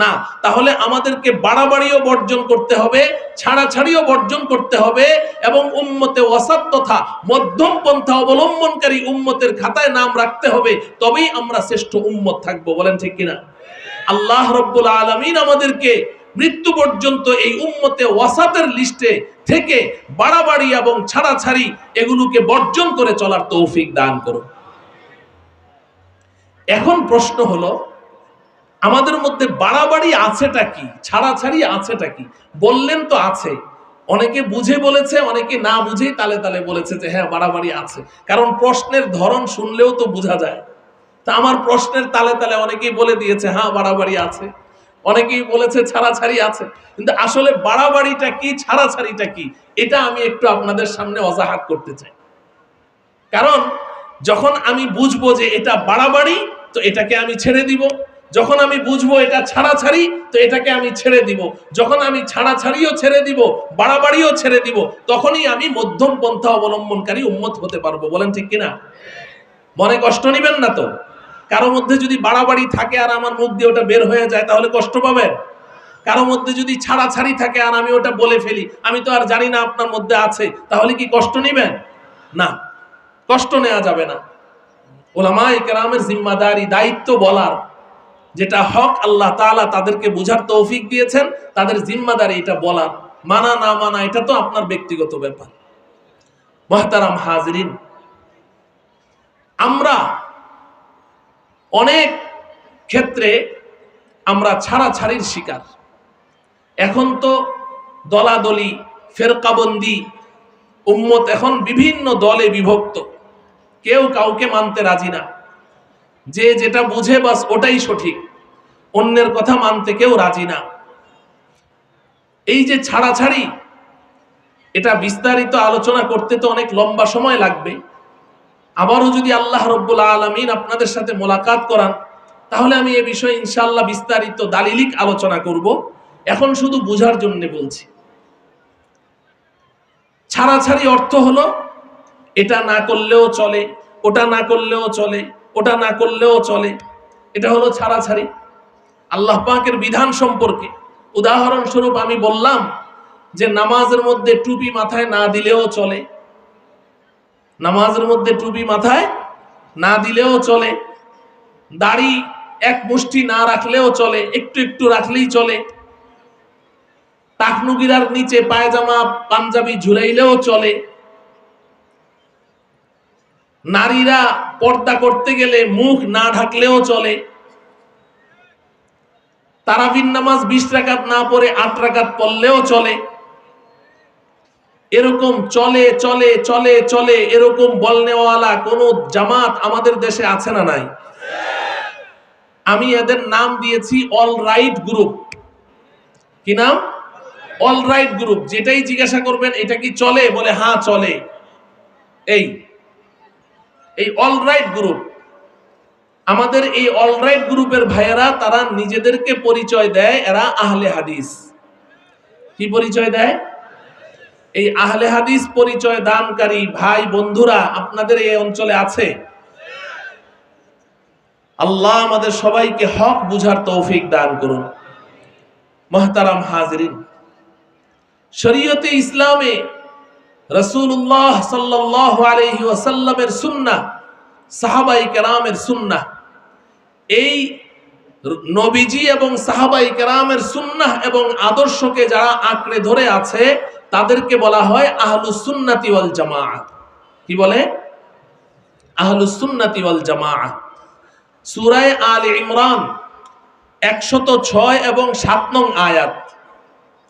না। তাহলে আমাদেরকে বাড়াবাড়িও বর্জন করতে হবে, ছাড়াছাড়িও বর্জন করতে হবে, এবং উম্মতে ওয়াসাত তথা মধ্যম পন্থা অবলম্বনকারী উম্মতের খাতায় নাম রাখতে হবে। তবেই আমরা শ্রেষ্ঠ উম্মত থাকবো। বলেন ঠিক কিনা? আল্লাহ রাব্বুল আলামিন আমাদেরকে মৃত্যু পর্যন্ত এই উম্মতে ওয়াসাতের লিস্টে থেকে বাড়াবাড়ি এবং ছাড়াছাড়ি এগুলোকে বর্জন করে চলার তৌফিক দান করুন। এখন প্রশ্ন হলো, আমাদের মধ্যে বাড়াবাড়ি আছেটা কি, ছাড়াছাড়ি আছেটা কি? বললেন তো আছে। অনেকে বুঝে বলেছে, অনেকে না বুঝেই তালে তালে বলেছে যে হ্যাঁ বাড়াবাড়ি আছে। কারণ প্রশ্নের ধরন শুনলেও তো বোঝা যায়। তা আমার প্রশ্নের তালে তালে অনেকেই বলে দিয়েছে হ্যাঁ বাড়াবাড়ি আছে, অনেকেই বলেছে ছাড়াছাড়ি আছে। কিন্তু আসলে বাড়াবাড়িটা কি, ছাড়াছাড়িটা কি, এটা আমি একটু আপনাদের সামনে অজাহাত করতে চাই। কারণ যখন আমি বুঝবো যে এটা বাড়াবাড়ি, তো এটাকে আমি ছেড়ে দিব। যখন আমি বুঝবো এটা ছাড়াছাড়ি, তো এটাকে আমি ছেড়ে দিব। যখন আমি ছাড়াছাড়িও ছেড়ে দিব, বাড়াবাড়িও ছেড়ে দিব, তখনই আমি মধ্যম পন্থা অবলম্বনকারী উম্মত হতে পারবো। বলেন ঠিক কিনা? মনে কষ্ট নিবেন না তো? কারো মধ্যে যদি বাড়াবাড়ি থাকে আর আমার মুখ দিয়ে ওটা বের হয়ে যায়, তাহলে কষ্ট পাবেন? কারো মধ্যে যদি ছাড়াছাড়ি থাকে আর আমি ওটা বলে ফেলি, আমি তো আর জানি না আপনার মধ্যে আছে, তাহলে কি কষ্ট নিবেন? না, কষ্ট নেওয়া যাবে না। উলামায়ে কেরামের জিম্মাদারি, দায়িত্ব বলার, যেটা হক আল্লাহ তাআলা তাদেরকে বুঝার তৌফিক দিয়েছেন, তাদের জিম্মাদারি এটা বলার। মানা না মানা এটা তো আপনার ব্যক্তিগত ব্যাপার। মুহতারাম হাজিরিন, আমরা অনেক ক্ষেত্রে আমরা ছাড়াছাড়ির শিকার। এখন তো দলাদলি, ফেরকাবন্দি, উম্মত এখন বিভিন্ন দলে বিভক্ত। কেউ কাউকে মানতে রাজি না। যে যেটা বুঝে বাস ওটাই সঠিক, অন্যের কথা মানতে কেউ রাজি না। এই যে ছাড়াছাড়ি, এটা বিস্তারিত আলোচনা করতে তো অনেক লম্বা সময় লাগবে। আবারও যদি আল্লাহ রাব্বুল আলামিন আপনাদের সাথে মোলাকাত করান, তাহলে আমি এ বিষয়ে ইনশাআল্লাহ বিস্তারিত দালিলিক আলোচনা করব। এখন শুধু বুঝার জন্য বলছি। ছাড়াছাড়ি অর্থ হলো এটা না করলেও চলে, ওটা না করলেও চলে, ওটা না করলেও চলে। এটা হলো ছাড়াছাড়ি আল্লাহ পাকের বিধান সম্পর্কে। উদাহরণস্বরূপ আমি বললাম যে নামাজের মধ্যে টুপি মাথায় না দিলেও চলে, নামাজের মধ্যে টুপি মাথায় না দিলেও চলে। দাড়ি এক মুষ্টি না রাখলেও চলে, একটু একটু রাখলেই চলে। টাকনুগিরার নিচে পায়জামা পাঞ্জাবি ঝুলাইলেও চলে। নারীরা পর্দা করতে গেলে মুখ না ঢাকলেও চলে। তারাবির নামাজ 20 রাকাত না পড়ে 8 রাকাত পড়লেও চলে। এরকম চলে চলে চলে চলে এরকম বলনেওয়ালা কোন জামাত আমাদের দেশে আছে না নাই? আমি এদের নাম দিয়েছি অল রাইট গ্রুপ। কি নাম? All right group. যেটাই জিজ্ঞাসা করবেন এটা কি চলে, বলে হ্যাঁ চলে। এই অল রাইট গ্রুপ, আমাদের এই অল রাইট গ্রুপের ভাইয়েরা তারা নিজেদেরকে পরিচয় দেয় এরা আহলে হাদিস। কি পরিচয় দেয়? এই আহলে হাদিস পরিচয় দানকারী ভাই বন্ধুরা আপনাদের এই অঞ্চলে আছে? আল্লাহ আমাদের সবাইকে হক বুঝার তৌফিক দান করুন। মুহতারাম হাজিরিন, শরীয়তে ইসলামে রাসূলুল্লাহ সাল্লাল্লাহু আলাইহি ওয়াসাল্লামের সুন্নাহ, সাহাবায়ে কেরামের সুন্নাহ, এই নবীজি এবং সাহাবায়ে কেরামের সুন্নাহ এবং আদর্শকে যারা আঁকড়ে ধরে আছে তাদেরকে বলা হয় আহলুস সুন্নাতি ওয়াল জামাআহ। কি বলে? আহলুস সুন্নাতি ওয়াল জামাআহ। সূরা আলে ইমরান 106 এবং 7 নং আয়াত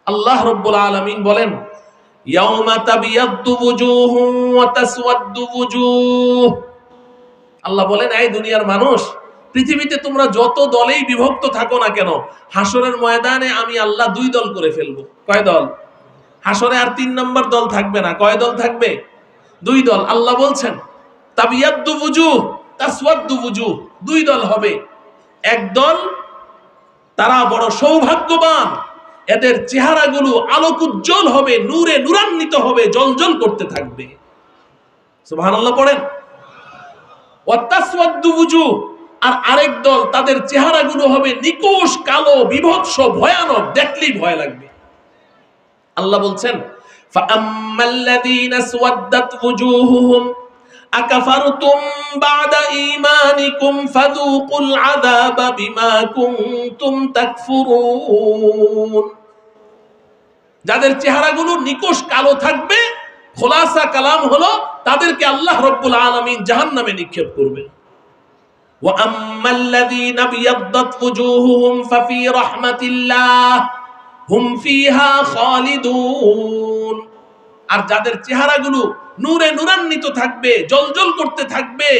আল্লাহ রাব্বুল আলামিন বলেন, ইয়াউমা তাবিয়াদ্দু ওয়ুজুহুম ওয়া তাসওয়াদ্দু ওয়ুজুহ। আল্লাহ বলেন, এই দুনিয়ার মানুষ, পৃথিবীতে তোমরা যত দলেই বিভক্ত থাকো না কেন, হাসরের ময়দানে আমি আল্লাহ 2 দল করে ফেলবো। কয় দল? হাসরে আর 3 নম্বর দল থাকবে না। কয় দল থাকবে? 2 দল। আল্লাহ বলছেন তাবিয়াদ্দু ওয়ুজুহ তাসওয়াদ্দু ওয়ুজুহ, 2 দল হবে। এক দল তারা বড় সৌভাগ্যবান, এদের চেহারাগুলো আলোক উজ্জ্বল হবে, নূরে নূরান্বিত হবে, জ্বলজ্বল করতে থাকবে। সুবহানাল্লাহ পড়েন। ওয়া তাসওয়াদ্দু ওয়ুজুহ, আর আরেক দল তাদের চেহারাগুলো হবে নিকোষ কালো, বিভৎস, ভয়ানক, দেখলেই ভয় লাগবে। আল্লাহ বলছেন ফাআম্মাল্লাযীনা আসওয়াদ্দাত ওয়ুজুহুহুম আকাফারতুম বা'দা ঈমানিকুম ফাযূকুল আযাবা বিমা কুনতুম তাকফুরুন। যাদের চেহারাগুলো নিকোষ কালো থাকবে, খোলাসা কালাম হলো তাদেরকে আল্লাহ রাব্বুল আলামিন জাহান্নামে নিক্ষেপ করবেন। ওয়া আম্মাল্লাযীনা বিয়াদ্দাত ওয়ুজুহুহুম ফাফি রাহমাতিল্লাহ হুম ফিহা খালিদুন। আর যাদের চেহারাগুলো নূরে নূরান্বিত থাকবে, জ্বলজ্বল করতে থাকবে,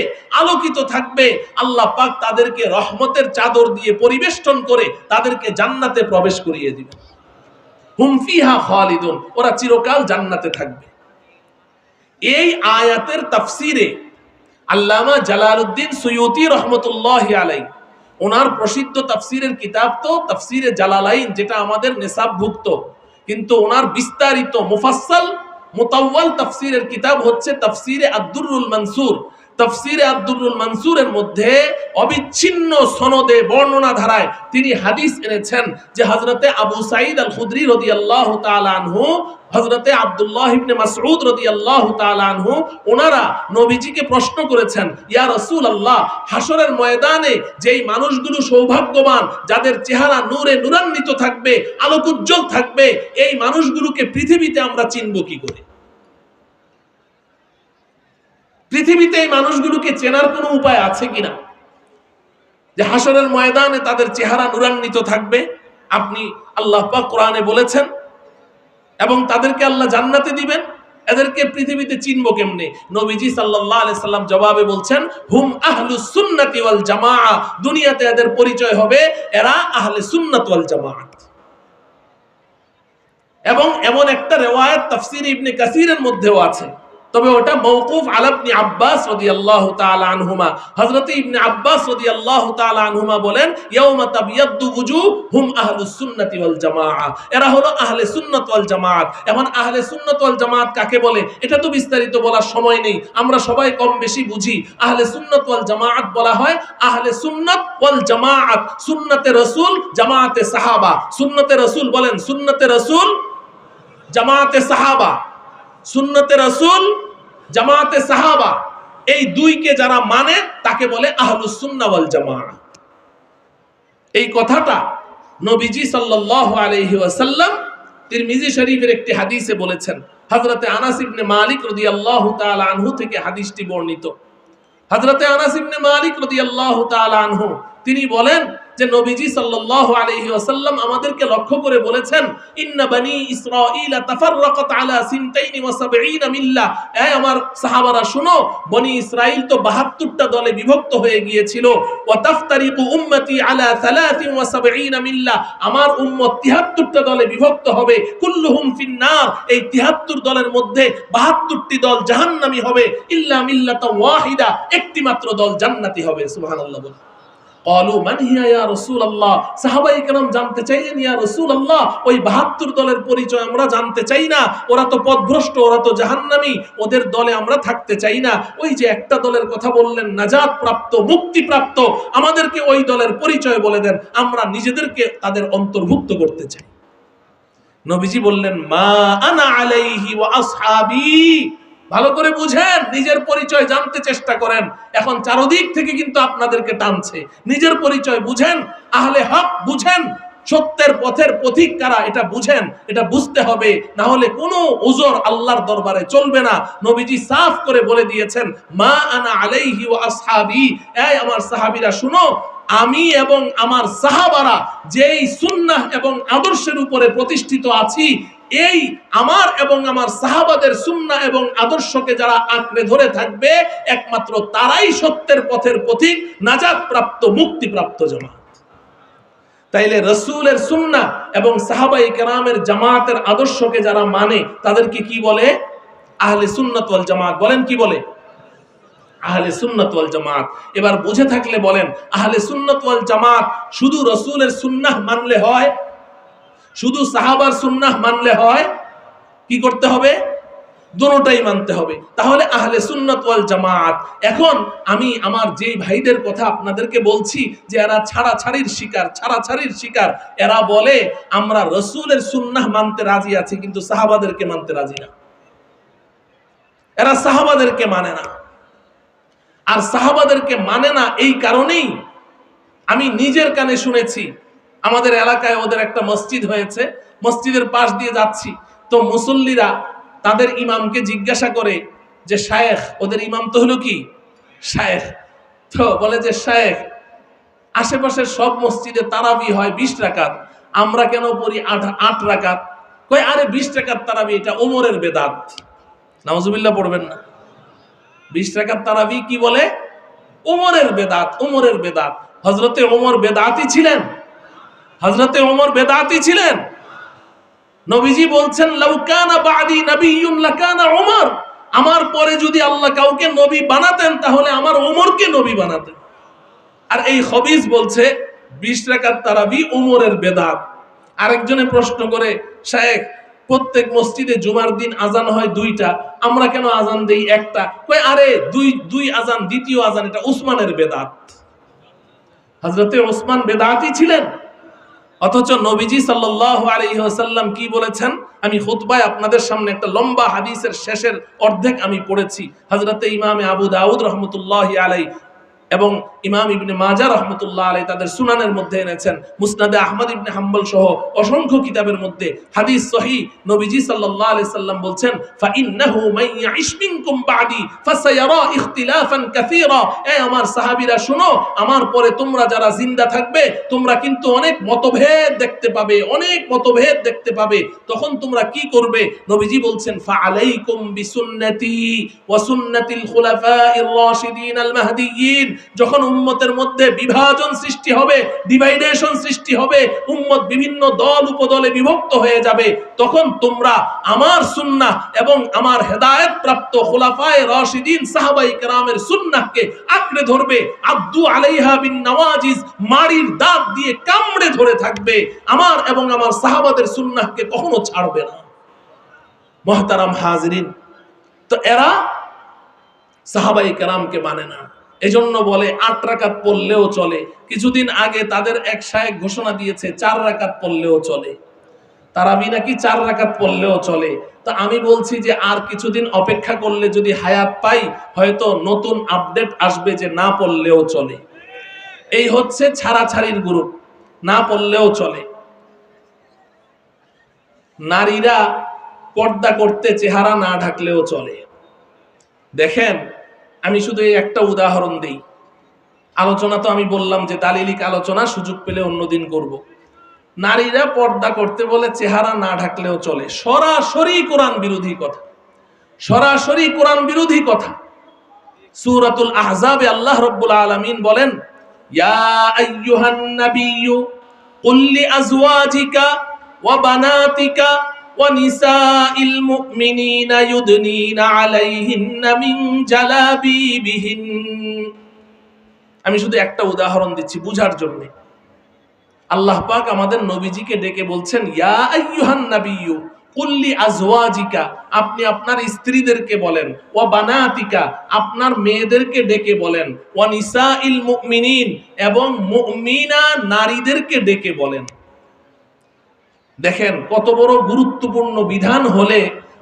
আলোকিত থাকবে, আল্লাহ পাক তাদেরকে রহমতের চাদর দিয়ে পরিবেষ্টন করে তাদেরকে জান্নাতে প্রবেশ করিয়ে দিবেন। হুম ফিহা খালিদুন, ওরা চিরকাল জান্নাতে থাকবে। এই আয়াতের তাফসিরে আল্লামা জালালউদ্দিন সুয়ুতি রাহমাতুল্লাহি আলাইহি, ওনার প্রসিদ্ধ তাফসিরের কিতাব তো তাফসিরে জালালাইন, যেটা আমাদের নিসাবভুক্ত, কিন্তু ওনার বিস্তারিত মুফাসসাল মুতাওয়াল তাফসিরের কিতাব হচ্ছে তাফসিরে আদ-দুররুল মানসুর। তাফসিরে আদ-দুররুল মানসুরের মধ্যে অবিচ্ছিন্ন সনদে বর্ণনা ধারায় তিনি হাদিস এনেছেন যে হযরতে আবু সাঈদ আল খুদরি রাদিয়াল্লাহু তাআলা আনহু, হযরতে আব্দুল্লাহ ইবনে মাসউদ রাদিয়াল্লাহু তাআলা আনহু, ওনারা নবীজিকে প্রশ্ন করেছেন, ইয়া রাসূলুল্লাহ, হাসরের ময়দানে যেই মানুষগুলো সৌভাগ্যবান, যাদের চেহারা নূরে নূরান্বিত থাকবে, আলোক উজ্জ্বল থাকবে, এই মানুষগুলোকে পৃথিবীতে আমরা চিনব কি করে? পৃথিবীতে এই মানুষগুলোকে চেনার কোনো উপায় আছে কিনা? যে হাসরের ময়দানে তাদের চেহারা নূরান্বিত থাকবে, আপনি আল্লাহ পাক কোরআনে বলেছেন, এবং তাদেরকে আল্লাহ জান্নাতে দিবেন। এদেরকে পৃথিবীতে চিনব কেমনে? নবীজি সাল্লাল্লাহু আলাইহি সাল্লাম জবাবে বলছেন, হুম আহলুস সুন্নাতি ওয়াল জামাআহ। দুনিয়াতে এদের পরিচয় হবে এরা আহলে সুন্নাত ওয়াল জামাআত। এবং এমন একটা রিওয়ায়াত তাফসীর ইবনে কাসিরের মধ্যেও আছে, তবে ওটা মওকুফ আলা ইবনে আব্বাস রাদিয়াল্লাহু তাআলা আনহুমা। হযরত ইবনে আব্বাস রাদিয়াল্লাহু তাআলা আনহুমা বলেন, ইয়াউমা তাবিয়াদ্দু ওয়ুজুহ হুম আহলুস সুন্নাতি ওয়াল জামাআহ, এরা হলো আহলে সুন্নাত ওয়াল জামাআত। এখন আহলে সুন্নাত ওয়াল জামাআত কাকে বলে এটা তো বিস্তারিত বলার সময় নেই, আমরা সবাই কম বেশি বুঝি। আহলে সুন্নাত ওয়াল জামাআত বলা হয় আহলে সুন্নাত ওয়াল জামাআত, সুন্নতে রাসূল, জামাআতে সাহাবা। সুন্নতে রাসূল বলেন, সুন্নতে রাসূল, জামাআতে সাহাবা। সুন্নতে রাসূল, জামাআতে সাহাবা, এই দুইকে যারা মানে তাকে বলে আহলুস সুন্নাহ ওয়াল জামাআহ। এই কথাটা নবীজি সাল্লাল্লাহু আলাইহি ওয়াসাল্লাম তিরমিজি শরীফের একটি হাদিসে বলেছেন। হযরতে আনাস ইবনে মালিক রাদিয়াল্লাহু তাআলা আনহু থেকে হাদিসটি বর্ণিত। হযরতে আনাস ইবনে মালিক রাদিয়াল্লাহু তাআলা আনহু তিনি বলেন, যে নবীজি সাল্লাল্লাহু আলাইহি ওয়াসাল্লাম আমাদেরকে লক্ষ্য করে বলেছেন, ইন্না বানি ইসরাঈলা তাফাররাকাত আলা 72 মিল্লাহ। এই আমার সাহাবারা শুনো, বনি ইসরাইল তো 72টা দলে বিভক্ত হয়ে গিয়েছিল। ওয়া তাফতারিকু উম্মতি আলা 73 মিল্লাহ। আমার উম্মত 73টা দলে বিভক্ত হবে। কুল্লুহুম ফিন্নার। এই 73 দলের মধ্যে 72টি দল জাহান্নামী হবে। ইল্লা মিল্লাতা ওয়াহিদা। একটি মাত্র দল জান্নাতি হবে। সুবহানাল্লাহ। ক্বালু মান হিয়া ইয়া রাসূলুল্লাহ। সাহাবায়ে কেরাম জানতে চাইলেন, ইয়া রাসূলুল্লাহ, ওই 72 দলের পরিচয় আমরা জানতে চাই না। ওরা তো পথভ্রষ্ট, ওরা তো জাহান্নামী, ওদের দলে আমরা থাকতে চাই না। ওই যে একটা দলের কথা বললেন, নাজাত প্রাপ্ত, মুক্তি প্রাপ্ত, আমাদেরকে ওই দলের পরিচয় বলে দেন, আমরা নিজেদেরকে তাদের অন্তর্ভুক্ত করতে চাই। নবীজি বললেন, মা আনা আলাইহি ওয়া আসহাবি। ভালো করে বুঝেন, নিজের পরিচয় জানতে চেষ্টা করেন। এখন চারদিক থেকে কিন্তু আপনাদেরকে টানছে। নিজের পরিচয় বুঝেন, আহলে হক বুঝেন, সত্যের পথের পথিক কারা এটা বুঝেন। এটা বুঝতে হবে, না হলে কোনো ওজর আল্লাহর দরবারে চলবে না। নবীজি সাফ করে বলে দিয়েছেন, মা আনা আলাইহি ওয়া আসহাবি। এই আমার সাহাবীরা শুনো, আমি এবং আমার সাহাবারা যেই সুন্নাহ এবং আদর্শের উপরে প্রতিষ্ঠিত আছি, এই আমার এবং আমার সাহাবাদের সুন্নাহ এবং আদর্শকে যারা আঁকড়ে ধরে থাকবে, একমাত্র তারাই সত্যের পথের পথিক, নাজাত প্রাপ্ত, মুক্তি প্রাপ্ত জামাত। তাইলে রাসূলের সুন্নাহ এবং সাহাবায়ে কেরামের জামাতের আদর্শকে যারা মানে, তাদেরকে কি বলে? আহলে সুন্নাত ওয়াল জামাত। বলেন কি বলে? আহলে সুন্নাত ওয়াল জামাত। এবার বুঝে থাকলে বলেন, আহলে সুন্নাত ওয়াল জামাত শুধু রাসূলের সুন্নাহ মানলে হয়? শুধু সাহাবার সুন্নাহ মানলে হয়? কি করতে হবে? দুটোটাই মানতে হবে। তাহলে আহলে সুন্নাত ওয়াল জামাত। এখন আমি আমার যেই ভাইদের কথা আপনাদেরকে বলছি, যে এরা ছাড়াছাড়ির শিকার, এরা বলে আমরা রাসূলের সুন্নাহ মানতে রাজি আছি, কিন্তু সাহাবাদেরকে মানতে রাজি না। এরা সাহাবাদেরকে মানে না। আর সাহাবাদেরকে মানে না এই কারণেই আমি নিজের কানে শুনেছি, আমাদের এলাকায় ওদের একটা মসজিদ হয়েছে, মসজিদের পাশ দিয়ে যাচ্ছি, তো মুসল্লিরা তাদের ইমামকে জিজ্ঞাসা করে যে শায়েখ, ওদের ইমাম তো হলো কি শায়েখ, তো বলে যে শায়েখ, আশেপাশের সব মসজিদে তারাবি হয় 20 রাকাত, আমরা কেন পড়ি 8 রাকাত? কয় আরে 20 রাকাত তারাবি এটা ওমরের বেদাত। নাউজুবিল্লাহ পড়বেন না। 20 রাকাত তারাবি কি বলে? ওমরের বেদাত, ওমরের বেদাত। হযরতে ওমর বেদাতি ছিলেন? হযরতে ওমর বেদাতি ছিলেন? নবীজি বলছেন, লাউ কানা বাদি নাবিয়্যুন লাকানা ওমর। আমার পরে যদি আল্লাহ কাউকে নবী বানাতেন, তাহলে আমার ওমরকে নবী বানাতেন। আর এই খবিস বলছে 20 রাকাত তারাবি ওমরের বেদাত। আরেকজনে প্রশ্ন করে, শায়েখ, প্রত্যেক মসজিদে জুমার দিন আজান হয় 2টা, আমরা কেন আজান দেই 1টা? কই আরে দুই আজান, দ্বিতীয় আজান এটা উসমানের বেদাত। হযরতে ওসমান বেদাতি ছিলেন, অথচ নবীজি সাল্লাল্লাহু আলাইহি ওয়াসাল্লাম কি বলেছেন? আমি খুতবায় আপনাদের সামনে একটা লম্বা হাদিসের শেষের অর্ধেক আমি পড়েছি। হযরতে ইমামে আবু দাউদ রাহমাতুল্লাহি আলাইহি এবং ইমাম ইবনে মাজাহ রাহমাতুল্লাহ আলাইহি তাদের সুনানের মধ্যে এনেছেন, মুসনাদে আহমদ ইবনে হাম্বল সহ অসংখ্য কিতাবের মধ্যে হাদিস সহিহ। নবীজি সাল্লাল্লাহু আলাইহি সাল্লাম বলছেন, ফা ইন্নাহু মান ইয়াইশ মিনকুম বাদি ফাসায়ারা ইখতিলাফান কাসীরা। এই আমার সাহাবীরা শুনো, আমার পরে তোমরা যারা জিন্দা থাকবে, তোমরা কিন্তু অনেক মতভেদ দেখতে পাবে, অনেক মতভেদ দেখতে পাবে। তখন তোমরা কি করবে? নবীজি বলছেন, ফা আলাইকুম বিসুন্নতি ওয়া সুন্নাতিল খুলাফাইর রাশিদিন আল মাহদিয়্যিন। যখন উম্মতের মধ্যে বিভাজন সৃষ্টি হবে, ডিভাইডেশন সৃষ্টি হবে, উম্মত বিভিন্ন দল উপদলে বিভক্ত হয়ে যাবে, তখন তোমরা আমার সুন্নাহ এবং আমার হেদায়েত প্রাপ্ত খুলাফায়ে রাশিদিন সাহাবায়ে কেরামের সুন্নাহকে আঁকড়ে ধরবে। আব্দু আলাইহা বিন নওয়াজিজ, মাড়ির দাঁত দিয়ে কামড়ে ধরে থাকবে। আমার এবং আমার সাহাবাদের সুন্নাহকে কখনো ছাড়বে না। মুহতারাম হাজিরিন, তো এরা সাহাবায়ে কেরামকে মানে না, এজন্য বলে 8 রাকাত পড়লেও চলে। কিছুদিন আগে তাদের এক শায়েখ ঘোষণা দিয়েছে 4 রাকাত পড়লেও চলে, তারাবি নাকি 4 রাকাত পড়লেও চলে। তো আমি বলছি যে আর কিছুদিন অপেক্ষা করলে যদি হায়াত পাই, হয়তো নতুন আপডেট আসবে যে না পড়লেও চলে। এই হচ্ছে ছাড়াছাড়ির গ্রুপ, না পড়লেও চলে। নারীরা পর্দা করতে চেহারা না ঢাকলেও চলে। দেখেন, আমি শুধু এই একটা উদাহরণ দিই। আলোচনা তো আমি বললাম যে দালিলিক আলোচনা সুযোগ পেলে অন্যদিন করব। নারীরা পর্দা করতে বলে চেহারা না ঢাকলেও চলে, সরাসরি কোরআন বিরোধী কথা, সরাসরি কোরআন বিরোধী কথা। সূরাতুল আহজাবে আল্লাহ রাব্বুল আলামিন বলেন, ইয়া আইয়ুহান নাবিয়্যু কুল লিআজওয়াজিকা ওয়া বানাতিকা ওয়া নিসাইল মুমিনিনা ইউদনিনা আলাইহিন্না মিন জালাবিবিহিন। আমি শুধু একটা উদাহরণ দিচ্ছি বুঝার জন্য। আল্লাহ পাক আমাদের নবীজিকে ডেকে বলছেন, ইয়া আইয়ুহান নাবিয়্যু কুল্লি আজওয়াজিকা, আপনি আপনার স্ত্রীদেরকে বলেন, ওয়া বানাতিকা, আপনার মেয়েদেরকে ডেকে বলেন, ওয়া নিসাইল মুমিনিন, এবং মুমিনা নারীদেরকে ডেকে বলেন। দেখেন কত বড় গুরুত্বপূর্ণ বিধান হলে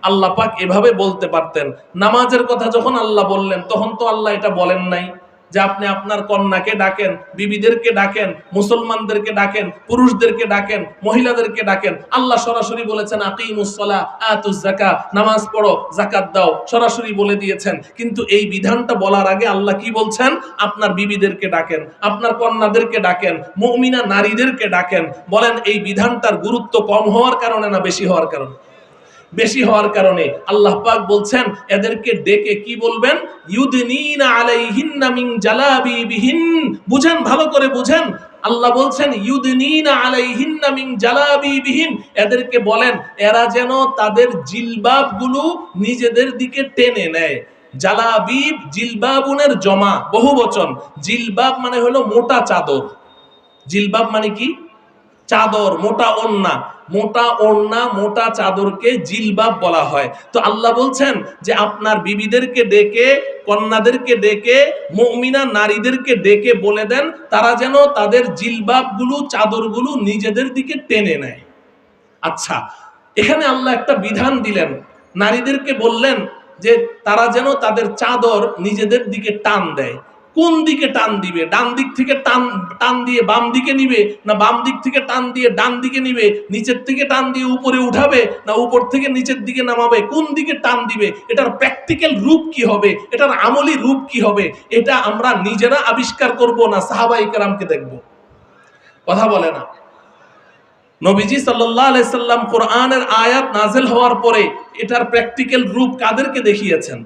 আল্লাহ পাক এভাবে বলতে পারতেন। নামাজের কথা যখন আল্লাহ বললেন তখন তো আল্লাহ এটা বলেন নাই যে আপনি আপনার কন্যাকে ডাকেন, বিবিদেরকে ডাকেন, মুসলমানদেরকে ডাকেন, পুরুষদেরকে ডাকেন, মহিলাদেরকে ডাকেন। আল্লাহ সরাসরি বলেছেন আকিমুস সালাহ আতুজ যাকাত, নামাজ পড়ো, যাকাত দাও, সরাসরি বলে দিয়েছেন। কিন্তু এই বিধানটা বলার আগে আল্লাহ কি বলছেন? আপনার বিবিদেরকে ডাকেন, আপনার কন্যাদেরকে ডাকেন, মুমিনা নারীদেরকে ডাকেন। বলেন এই বিধানটার গুরুত্ব কম হওয়ার কারণে না বেশি হওয়ার কারণে? বেশি হওয়ার কারণে। আল্লাহ পাক বলছেন এদেরকে ডেকে কি বলবেন? ইউদনিনা আলাইহিন্না মিন জালাবিবিহিন। বুঝেন, ভালো করে বুঝেন। আল্লাহ বলছেন ইউদনিনা আলাইহিন্না মিন জালাবিবিহিন, এদেরকে বলেন এরা যেন তাদের জিলবাবগুলো নিজেদের দিকে টেনে নেয়। জালাবিব জিলবাবুনের জমা, বহুবচন। জিলবাব মানে হলো মোটা চাদর। জিলবাব মানে কি? চাদর, মোটা ওড়না। মোটা ওড়না, মোটা চাদরকে জিলবাব বলা হয়। তো আল্লাহ বলছেন যে আপনার বিবিদেরকে ডেকে, কন্যাদেরকে ডেকে, মুমিনা নারীদেরকে ডেকে বলে দেন তারা যেন তাদের জিলবাবগুলো, চাদরগুলো নিজেদের দিকে টেনে নেয়। আচ্ছা, এখানে আল্লাহ একটা বিধান দিলেন, নারীদেরকে বললেন যে তারা যেন তাদের চাদর নিজেদের দিকে টান দেয়। কোন দিকে টান দিবে? ডান দিক থেকে টান দিয়ে বাম দিকে নিবে, না বাম দিক থেকে টান দিয়ে ডান দিকে নিবে? নিচের থেকে টান দিয়ে উপরে উঠাবে, না উপর থেকে নিচের দিকে নামাবে? কোন দিকে টান দিবে? এটার প্র্যাকটিক্যাল রূপ কি হবে? এটার আমলি রূপ কি হবে? এটা আমরা নিজেরা আবিষ্কার করব না সাহাবায়ে কেরামকে দেখব? কথা বলে না। নবীজি সাল্লাল্লাহু আলাইহি সাল্লাম কোরআনের আয়াত নাযিল হওয়ার পরে এটার প্র্যাকটিক্যাল রূপ কাদেরকে দেখিয়েছেন?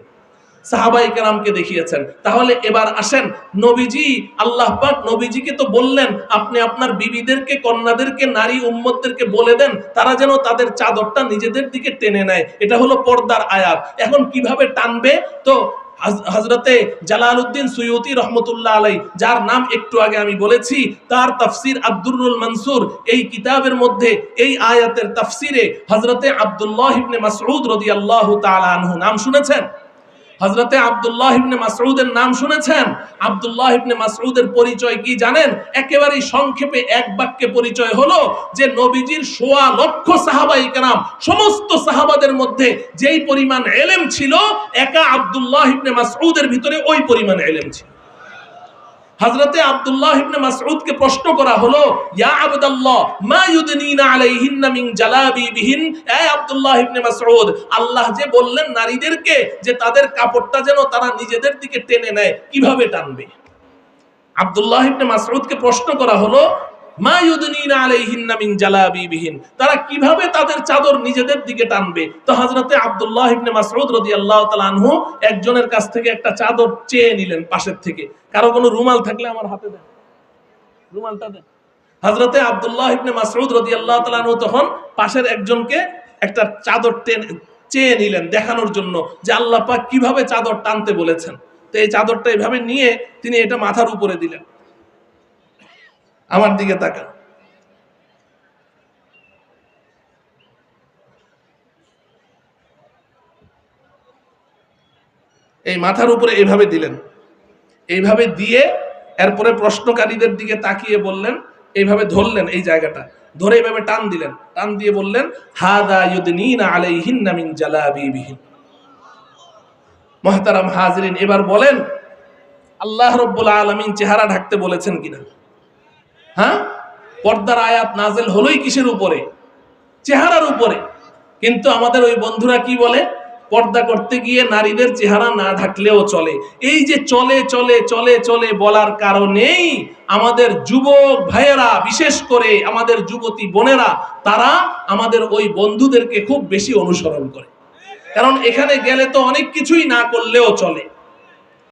সাহাবায়ে কেরামকে দেখিয়েছেন। তাহলে এবার আসেন, নবীজি, আল্লাহ পাক নবীজিকে তো বললেন আপনি আপনার বিবিদেরকে, কন্যাদেরকে, নারী উম্মতদেরকে বলে দেন তারা যেন তাদের চাদরটা নিজেদের দিকে টেনে নেয়। এটা হলো পর্দার আয়াত। এখন কিভাবে টানবে? তো হযরতে জালালউদ্দিন সুয়ুতি রহমতুল্লাহ আলাইহি, যার নাম একটু আগে আমি বলেছি, তার তাফসীর আদ-দুররুল মানসুর, এই কিতাবের মধ্যে এই আয়াতের তাফসীরে হযরতে আব্দুল্লাহ ইবনে মাসউদ রাদিয়াল্লাহু তাআলা আনহু, নাম শুনেছেন? হযরতে আব্দুল্লাহ ইবনে মাসউদের নাম শুনেছেন? আব্দুল্লাহ ইবনে মাসউদের পরিচয় কি জানেন? একেবারে সংক্ষেপে এক বাক্যে পরিচয় হলো যে নবীজির ১৬ লক্ষ সাহাবায়ে কেরাম, সমস্ত সাহাবাদের মধ্যে যেই পরিমাণ ইলম ছিল, একা আব্দুল্লাহ ইবনে মাসউদের ভিতরে ওই পরিমাণ ইলম ছিল। হযরতে আব্দুল্লাহ ইবনে মাসউদকে প্রশ্ন করা হলো, ইয়া আবদাল্লাহ মা ইউদনিনা আলাইহিন্না মিন জালাবিবিহিন। এ আব্দুল্লাহ ইবনে মাসউদ, আল্লাহ যে বললেন নারীদেরকে যে তাদের কাপড়টা যেন তারা নিজেদের দিকে টেনে নেয়, কিভাবে টানবে? আব্দুল্লাহ ইবনে মাসউদকে প্রশ্ন করা হলো, মা ইউদনিনা আলাইহিন্না মিন জালাবিবিহিন, তারা কিভাবে তাদের চাদর নিজেদের দিকে টানবে? তো হযরতে আব্দুল্লাহ ইবনে মাসউদ রাদিয়াল্লাহু তাআলা আনহু একজনের কাছ থেকে একটা চাদর চেয়ে নিলেন পাশের থেকে। কারো কোনো রুমাল থাকলে আমার হাতে দেন, রুমালটা দেন। হযরতে আব্দুল্লাহ ইবনে মাসউদ রাদিয়াল্লাহু তাআলা আনহু তখন পাশের একজনকে একটা চাদর চেয়ে নিলেন দেখানোর জন্য যে আল্লাহ পাক কিভাবে চাদর টানতে বলেছেন। তো এই চাদরটা এভাবে নিয়ে তিনি এটা মাথার উপরে দিলেন। আমার দিকে তাকান। এই মাথার উপরে এইভাবে দিলেন। এইভাবে দিয়ে এরপরে প্রশ্নকারীদের দিকে তাকিয়ে বললেন, এইভাবে ধরলেন এই জায়গাটা, ধরে এইভাবে টান দিলেন। টান দিয়ে বললেন, হাদা ইউদনিনা আলাইহিন্না মিন জালাবিবিহিন। মুহতারাম হাজিরিন, এবার বলেন আল্লাহ রাব্বুল আলামিন চেহারা ঢাকতে বলেছেন কিনা? হ্যাঁ, পর্দার আয়াত নাযিল হলোই কিসের উপরে? চেহারার উপরে। কিন্তু আমাদের ওই বন্ধুরা কি বলে? পর্দা করতে গিয়ে নারীদের চেহারা না ঢাকলেও চলে। এই যে চলে চলে চলে চলে বলার কারণেই আমাদের যুবক ভাইয়েরা, বিশেষ করে আমাদের যুবতী বোনেরা, তারা আমাদের ওই বন্ধুদেরকে খুব বেশি অনুসরণ করে। কারণ এখানে গেলে তো অনেক কিছুই না করলেও চলে।